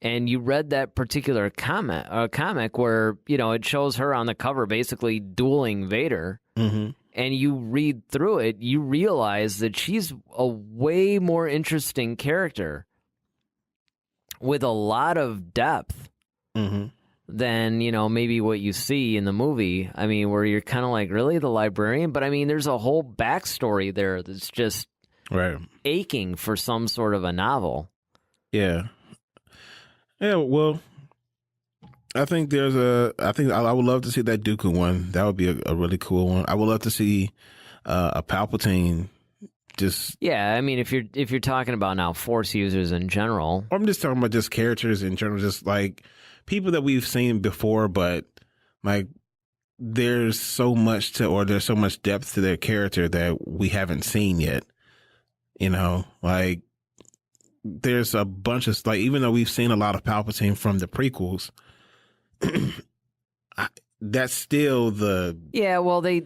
and you read that particular comic where, you know, it shows her on the cover basically dueling Vader, and you read through it, you realize that she's a way more interesting character with a lot of depth than, you know, maybe what you see in the movie. I mean, where you're kind of like, really, the librarian? But, I mean, there's a whole backstory there that's just aching for some sort of a novel. Yeah. Yeah, well, I think I would love to see that Dooku one. That would be a really cool one. I would love to see a Palpatine just... Yeah, I mean, if you're talking about now Force users in general. I'm just talking about just characters in general, just like people that we've seen before, but like there's so much depth to their character that we haven't seen yet. You know, like... There's a bunch of, like, even though we've seen a lot of Palpatine from the prequels, that's still the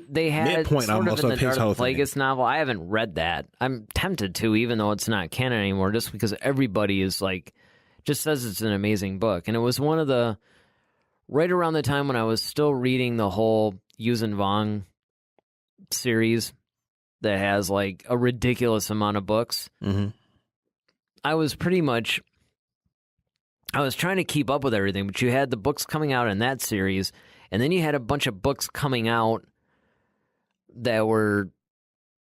they had midpoint sort almost of in of the his whole Darth Plagueis novel. I haven't read that. I'm tempted to, even though it's not canon anymore, just because everybody is like, just says it's an amazing book. And it was one of the, right around the time when I was still reading the whole Yuuzhan Vong series that has like a ridiculous amount of books. I was trying to keep up with everything, but you had the books coming out in that series, and then you had a bunch of books coming out that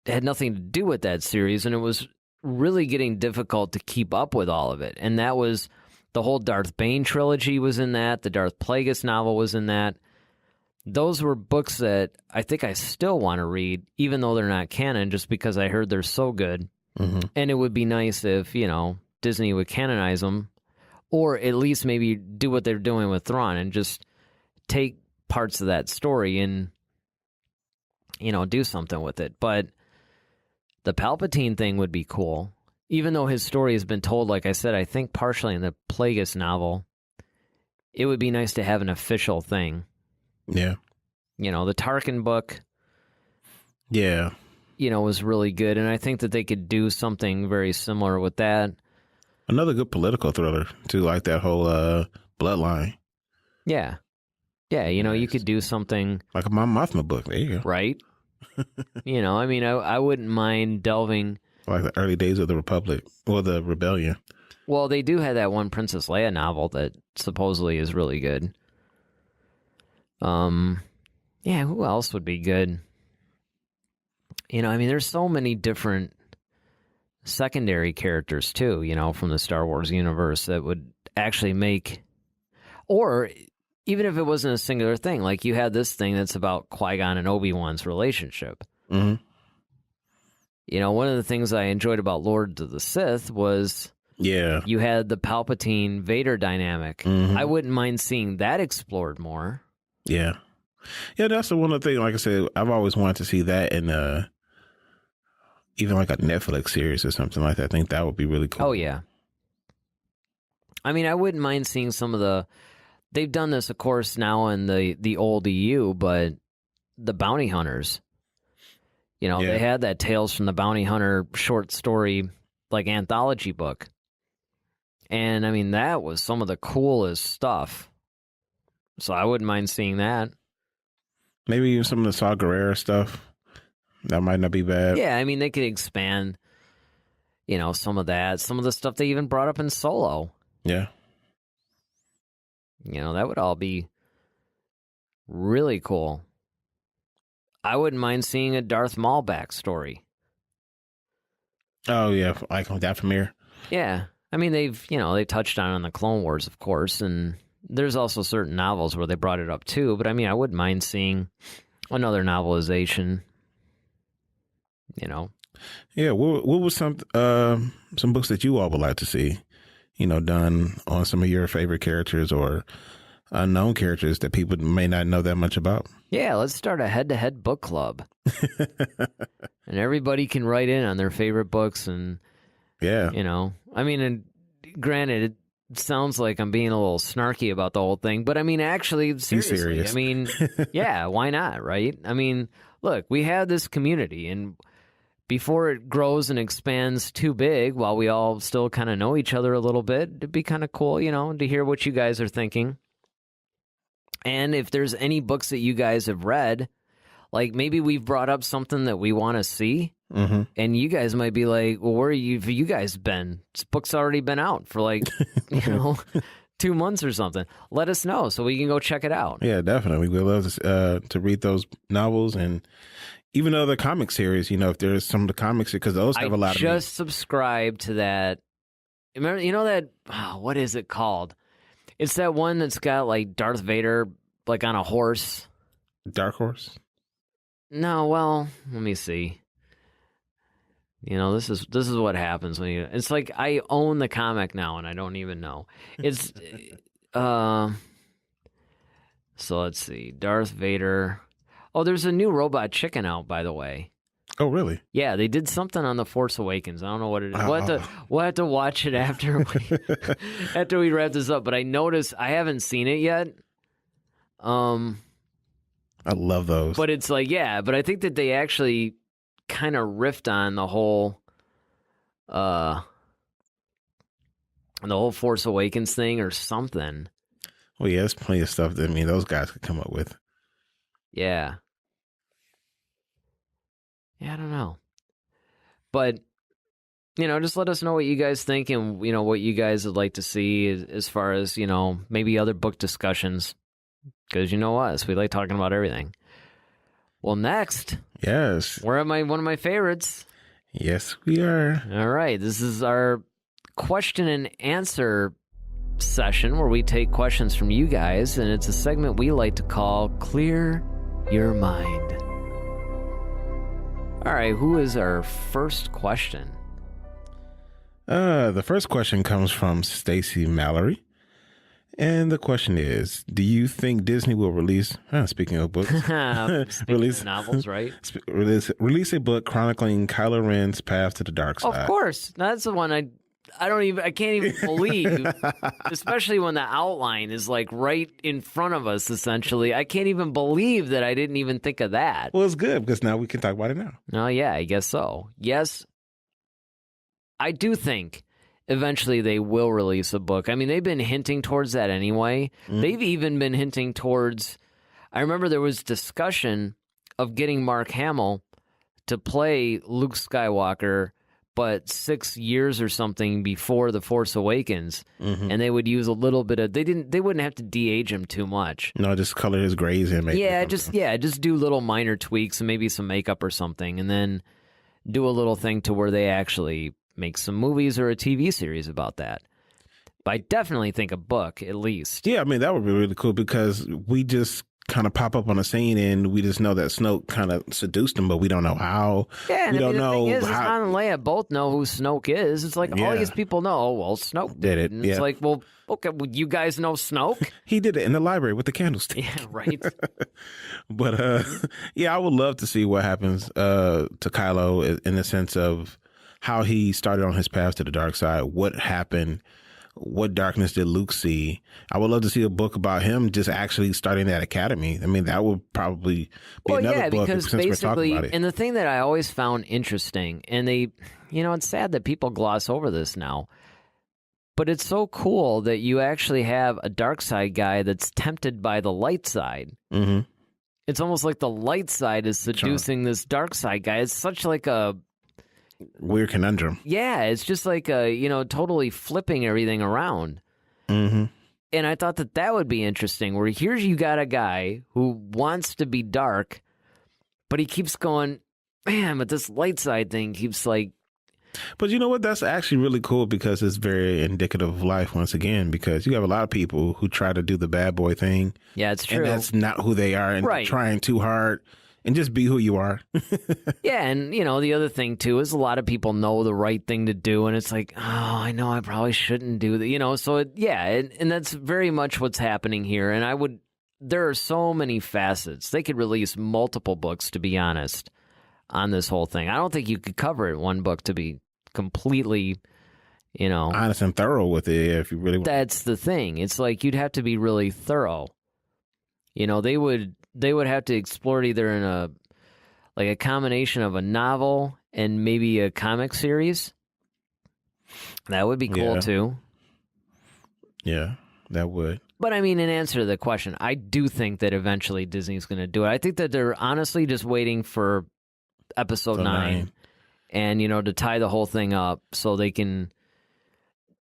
had nothing to do with that series, and it was really getting difficult to keep up with all of it. And that was the whole Darth Bane trilogy was in that, the Darth Plagueis novel was in that. those were books that I think I still want to read, even though they're not canon, just because I heard they're so good. Mm-hmm. And it would be nice if, Disney would canonize them, or at least maybe do what they're doing with Thrawn and just take parts of that story and, do something with it. But the Palpatine thing would be cool. Even though his story has been told, like I said, I think partially in the Plagueis novel, it would be nice to have an official thing. Yeah. The Tarkin book. Yeah. Was really good. And I think that they could do something very similar with that. Another good political thriller, too, like that whole Bloodline. Yeah. Yeah, Nice. You could do something. Like a Mon Mothma book. There you go. Right? I wouldn't mind delving. Like the early days of the Republic, or the Rebellion. Well, they do have that one Princess Leia novel that supposedly is really good. Yeah, who else would be good? There's so many different secondary characters, too, from the Star Wars universe that would actually make... Or, even if it wasn't a singular thing, like you had this thing that's about Qui-Gon and Obi-Wan's relationship. Mm-hmm. One of the things I enjoyed about Lords of the Sith was... Yeah. You had the Palpatine-Vader dynamic. Mm-hmm. I wouldn't mind seeing that explored more. Yeah. Yeah, that's the one of the things, like I said, I've always wanted to see that in even like a Netflix series or something like that. I think that would be really cool. Oh, yeah. I wouldn't mind seeing some of the... They've done this, of course, now in the old EU, but the Bounty Hunters. They had that Tales from the Bounty Hunter short story, like, anthology book. And, that was some of the coolest stuff. So I wouldn't mind seeing that. Maybe even some of the Saw Gerrera stuff. That might not be bad. Yeah, they could expand, some of that. Some of the stuff they even brought up in Solo. Yeah. That would all be really cool. I wouldn't mind seeing a Darth Maul backstory. Oh, yeah, like that premiere. Yeah. They touched on it in the Clone Wars, of course, and there's also certain novels where they brought it up too, but I wouldn't mind seeing another novelization, Yeah, what was some books that you all would like to see, done on some of your favorite characters or unknown characters that people may not know that much about? Yeah, let's start a head-to-head book club. And everybody can write in on their favorite books and, yeah. And granted, it sounds like I'm being a little snarky about the whole thing, but actually, seriously, serious. Yeah, why not, right? Look, we have this community, and before it grows and expands too big, while we all still kind of know each other a little bit, it'd be kind of cool, to hear what you guys are thinking. And if there's any books that you guys have read, like maybe we've brought up something that we want to see, mm-hmm. and you guys might be like, well, where have you guys been? This book's already been out for 2 months or something. Let us know so we can go check it out. Yeah, definitely. We'd love to read those novels and even other comic series, if there's some of the comics, because those have a lot of... I just subscribed to that. Remember, that, what is it called? It's that one that's got, like, Darth Vader, like, on a horse. Dark Horse? No, well, let me see. This is what happens when you... It's like I own the comic now, and I don't even know. It's... So let's see. Darth Vader... Oh, there's a new Robot Chicken out, by the way. Oh, really? Yeah, they did something on The Force Awakens. I don't know what it is. We'll have to watch it after we wrap this up. But I noticed I haven't seen it yet. I love those. But it's like, yeah, but I think that they actually kind of riffed on the whole Force Awakens thing or something. Well, yeah, there's plenty of stuff that those guys could come up with. Yeah. Yeah, I don't know. But, just let us know what you guys think and, what you guys would like to see as far as, maybe other book discussions. Because you know us, we like talking about everything. Well, next. Yes. We're at one of my favorites. Yes, we are. All right. This is our question and answer session where we take questions from you guys, and it's a segment we like to call Clear Your Mind. All right, who is our first question? The first question comes from Stacy Mallory. And the question is, do you think Disney will release, speaking of books, release of novels, right? Release a book chronicling Kylo Ren's path to the dark side? Of course. That's the one I can't even believe, especially when the outline is like right in front of us, essentially. I can't even believe that I didn't even think of that. Well, it's good because now we can talk about it now. Oh, yeah, I guess so. Yes, I do think eventually they will release a book. I mean, they've been hinting towards that anyway. They've even been hinting towards, I remember there was discussion of getting Mark Hamill to play Luke Skywalker, but 6 years or something before The Force Awakens, and they would use a little bit of, they wouldn't have to de-age him too much. No, just color his grays in. Just do little minor tweaks and maybe some makeup or something, and then do a little thing to where they actually make some movies or a TV series about that. But I definitely think a book, at least. Yeah, I mean, that would be really cool because we just kind of pop up on a scene and we just know that Snoke kind of seduced him, but we don't know how. Yeah, we don't the know thing is, how. Han and Leia both know who Snoke is. It's like all these people know, oh, well, Snoke did it. And it's like, well, okay, well, you guys know Snoke? He did it in the library with the candlestick. Yeah, right. But, I would love to see what happens to Kylo in the sense of how he started on his path to the dark side, what happened, what darkness did Luke see. I would love to see a book about him just actually starting that academy. I mean, that would probably be another book because since we're talking about it. And the thing that I always found interesting, and it's sad that people gloss over this now, but it's so cool that you actually have a dark side guy that's tempted by the light side. Mm-hmm. It's almost like the light side is seducing this dark side guy. It's such like a weird conundrum. Yeah, it's just like totally flipping everything around. Mm-hmm. And I thought that would be interesting, where here's you got a guy who wants to be dark, but he keeps going, man, but this light side thing keeps like... But you know what? That's actually really cool because it's very indicative of life once again, because you have a lot of people who try to do the bad boy thing. Yeah, it's true. And that's not who they are, and they're trying too hard. And just be who you are. Yeah, and, the other thing, too, is a lot of people know the right thing to do, and it's like, oh, I know I probably shouldn't do that, so, and that's very much what's happening here, and there are so many facets. They could release multiple books, to be honest, on this whole thing. I don't think you could cover it in one book to be completely, honest and thorough with it, if you really want. That's the thing. It's like you'd have to be really thorough. They would have to explore it either in a combination of a novel and maybe a comic series. That would be cool too. Yeah, that would. But I mean, in answer to the question, I do think that eventually Disney's going to do it. I think that they're honestly just waiting for episode 9 and, to tie the whole thing up so they can...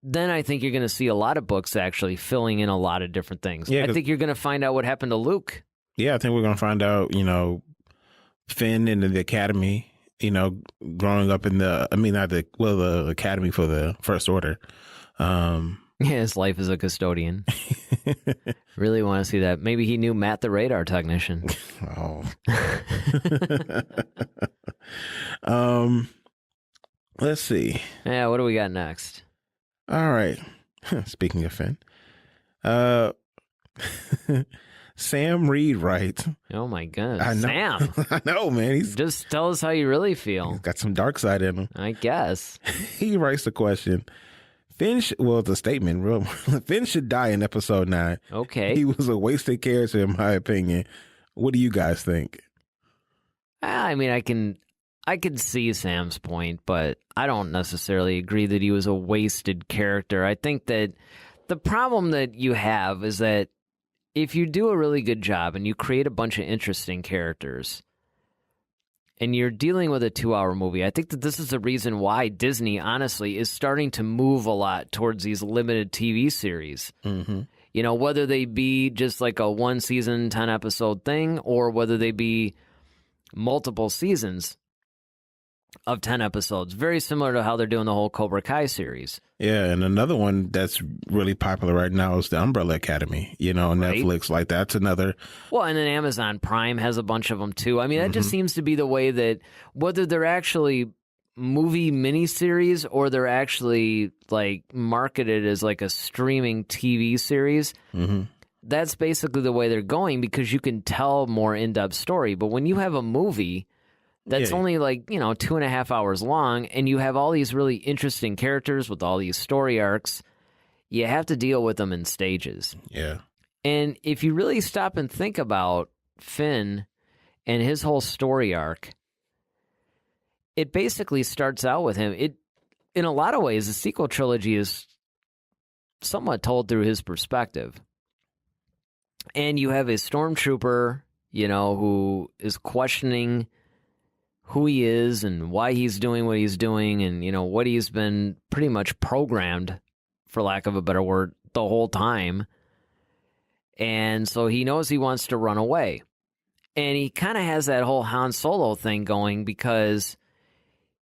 Then I think you're going to see a lot of books actually filling in a lot of different things. Yeah, I think you're going to find out what happened to Luke. Yeah, I think we're going to find out, Finn in the academy, growing up in the academy for the First Order. Yeah, his life as a custodian. Really want to see that. Maybe he knew Matt the radar technician. Oh. Let's see. Yeah, what do we got next? All right. Speaking of Finn, Sam Reed writes. Oh my goodness, Sam! I know, man. Just tell us how you really feel. He's got some dark side in him, I guess. He writes the question. It's a statement. Finn should die in episode 9. Okay. He was a wasted character, in my opinion. What do you guys think? I mean, I can see Sam's point, but I don't necessarily agree that he was a wasted character. I think that the problem that you have is that if you do a really good job and you create a bunch of interesting characters and you're dealing with a 2-hour movie, I think that this is the reason why Disney, honestly, is starting to move a lot towards these limited TV series. Mm-hmm. Whether they be just like a 1-season, 10-episode thing or whether they be multiple seasons. of 10 episodes. Very similar to how they're doing the whole Cobra Kai series. Yeah, and another one that's really popular right now is the Umbrella Academy. On Right. Netflix. Like, that's another. Well, and then Amazon Prime has a bunch of them too. I mean, that just seems to be the way that whether they're actually movie miniseries or they're actually like marketed as like a streaming TV series, that's basically the way they're going because you can tell more in-depth story. But when you have a movie that's only like, 2.5 hours long and you have all these really interesting characters with all these story arcs, you have to deal with them in stages. Yeah. And if you really stop and think about Finn and his whole story arc, it basically starts out with him. In a lot of ways, the sequel trilogy is somewhat told through his perspective. And you have a stormtrooper, who is questioning who he is and why he's doing what he's doing and, what he's been pretty much programmed, for lack of a better word, the whole time. And so he knows he wants to run away. And he kind of has that whole Han Solo thing going because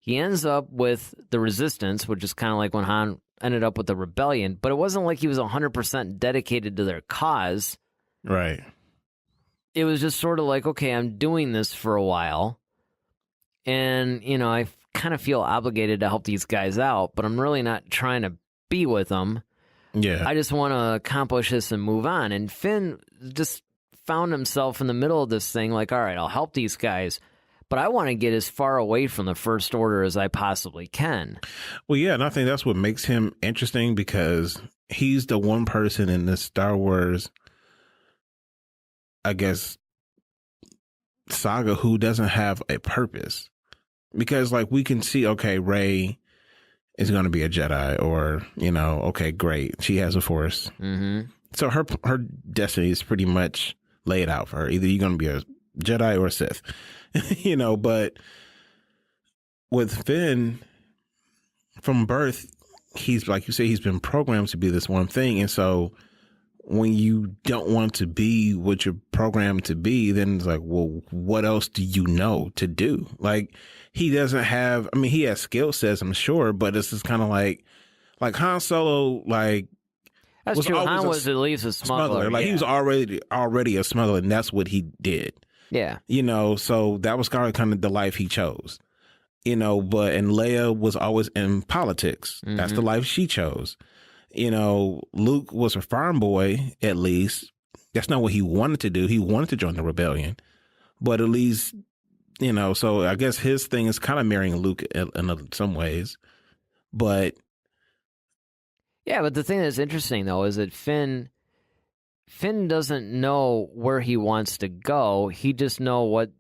he ends up with the Resistance, which is kind of like when Han ended up with the Rebellion. But it wasn't like he was 100% dedicated to their cause. Right. It was just sort of like, okay, I'm doing this for a while. And, I kind of feel obligated to help these guys out, but I'm really not trying to be with them. Yeah. I just want to accomplish this and move on. And Finn just found himself in the middle of this thing like, all right, I'll help these guys, but I want to get as far away from the First Order as I possibly can. Well, yeah, and I think that's what makes him interesting because he's the one person in this Star Wars, I guess, saga who doesn't have a purpose. Because, like, we can see, okay, Rey is going to be a Jedi, or, okay, great, she has a Force. Mm-hmm. So her destiny is pretty much laid out for her. Either you're going to be a Jedi or a Sith, but with Finn, from birth, he's, like you say, he's been programmed to be this one thing. And so when you don't want to be what you're programmed to be, then it's like, well, what else do you know to do? Like, he doesn't have, he has skill sets, I'm sure, but it's just kind of like Han Solo, like, that's true. Han was at least a smuggler. Like, he was already a smuggler, and that's what he did. Yeah. So that was kind of the life he chose. And Leia was always in politics. Mm-hmm. That's the life she chose. Luke was a farm boy, at least. That's not what he wanted to do. He wanted to join the rebellion. But at least, so I guess his thing is kind of marrying Luke in some ways. But yeah, but the thing that's interesting, though, is that Finn doesn't know where he wants to go. He just knows what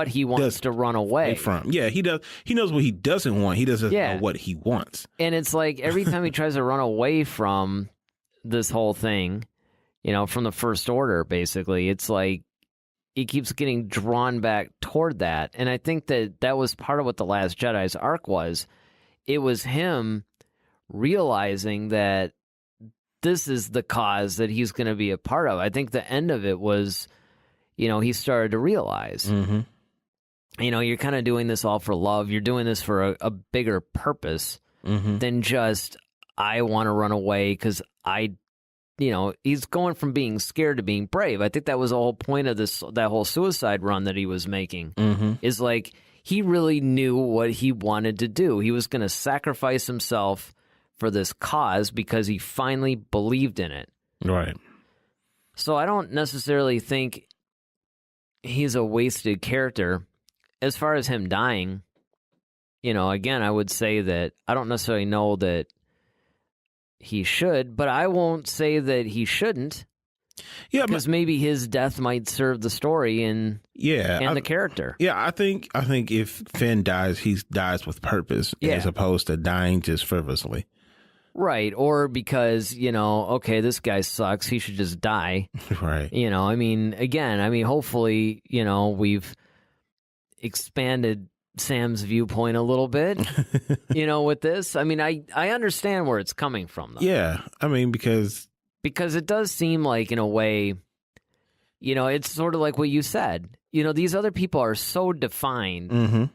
he wants to run away from. Yeah, he does. He knows what he doesn't want. He doesn't know what he wants. And it's like every time he tries to run away from this whole thing, from the First Order, basically, it's like he keeps getting drawn back toward that. And I think that was part of what the Last Jedi's arc was. It was him realizing that this is the cause that he's going to be a part of. I think the end of it was, he started to realize, you're kind of doing this all for love. You're doing this for a bigger purpose than just, I want to run away because he's going from being scared to being brave. I think that was the whole point of that whole suicide run that he was making, is like, he really knew what he wanted to do. He was going to sacrifice himself for this cause because he finally believed in it. Right. So I don't necessarily think he's a wasted character. As far as him dying, again, I would say that I don't necessarily know that he should, but I won't say that he shouldn't. Yeah, because maybe his death might serve the story and the character. Yeah, I think if Finn dies, he dies with purpose as opposed to dying just frivolously. Right, or because, okay, this guy sucks, he should just die. Right. Hopefully, we've expanded Sam's viewpoint a little bit, with this. I understand where it's coming from, though. Yeah, because it does seem like, in a way, it's sort of like what you said. These other people are so defined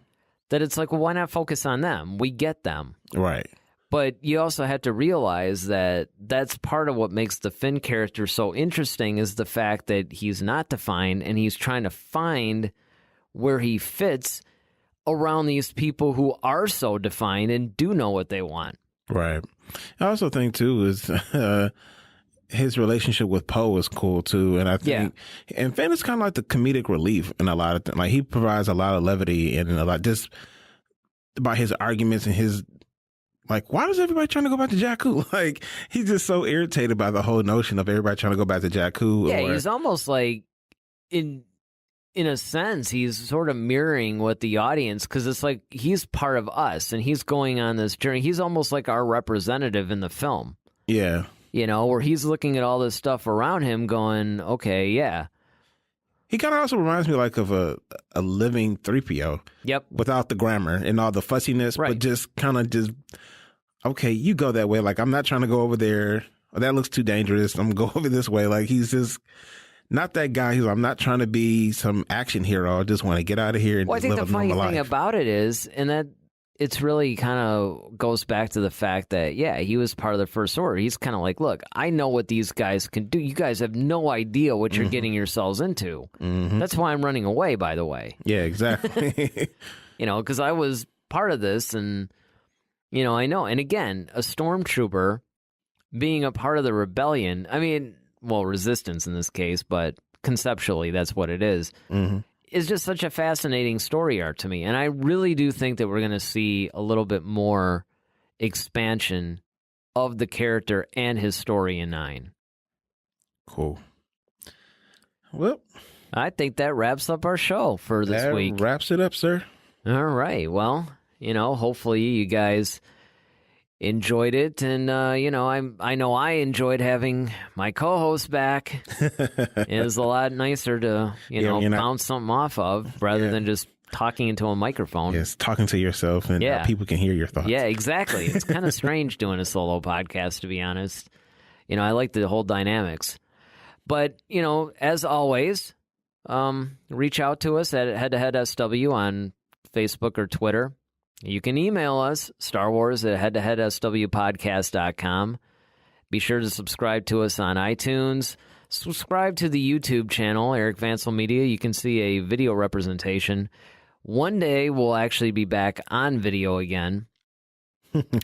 that it's like, well, why not focus on them? We get them. Right. But you also have to realize that that's part of what makes the Finn character so interesting is the fact that he's not defined and he's trying to find where he fits around these people who are so defined and do know what they want. Right. I also think, too, is his relationship with Poe is cool, too. And I think, and Finn is kind of like the comedic relief in a lot of things. Like, he provides a lot of levity and a lot just by his arguments and his, like, why is everybody trying to go back to Jakku? Like, he's just so irritated by the whole notion of everybody trying to go back to Jakku. Yeah, he's almost like, in a sense, he's sort of mirroring what the audience, because it's like he's part of us and he's going on this journey. He's almost like our representative in the film. Yeah. You know, where he's looking at all this stuff around him going, okay, yeah. He kind of also reminds me like of a living 3PO. Yep. Without the grammar and all the fussiness, but just kind of just, okay, you go that way. Like, I'm not trying to go over there. Oh, that looks too dangerous. I'm going to go over this way. Like, he's just not that guy. I'm not trying to be some action hero. I just want to get out of here and just live a normal life. I think the funny thing about it is, and that it's really kind of goes back to the fact that, yeah, he was part of the First Order. He's kind of like, look, I know what these guys can do. You guys have no idea what you're getting yourselves into. Mm-hmm. That's why I'm running away, by the way. Yeah, exactly. You know, because I was part of this and, you know, I know. And again, a stormtrooper being a part of the rebellion, I mean, well, resistance in this case, but conceptually that's what it is. Mm-hmm. Is just such a fascinating story arc to me. And I really do think that we're going to see a little bit more expansion of the character and his story in 9. Cool. Well, I think that wraps up our show for this week. That wraps it up, sir. All right. Well, you know, hopefully you guys enjoyed it, and you know, I know I enjoyed having my co-host back. It was a lot nicer to bounce something off of rather than just talking into a microphone. Yes, talking to yourself, and people can hear your thoughts. Yeah, exactly. It's kind of strange doing a solo podcast, to be honest. You know, I like the whole dynamics, but you know, as always, reach out to us at Head to Head SW on Facebook or Twitter. You can email us, starwars@headtoheadswpodcast.com. Be sure to subscribe to us on iTunes. Subscribe to the YouTube channel, Eric Vansel Media. You can see a video representation. One day we'll actually be back on video again.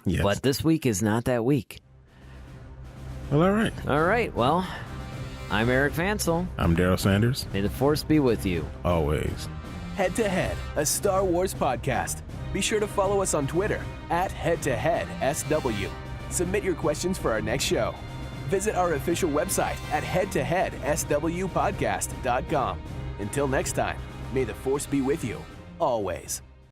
Yes. But this week is not that week. Well, all right. All right. Well, I'm Eric Vansel. I'm Daryl Sanders. May the Force be with you. Always. Head to Head, a Star Wars podcast. Be sure to follow us on Twitter @HeadToHeadSW. Submit your questions for our next show. Visit our official website at headtoheadswpodcast.com. Until next time, may the Force be with you, always.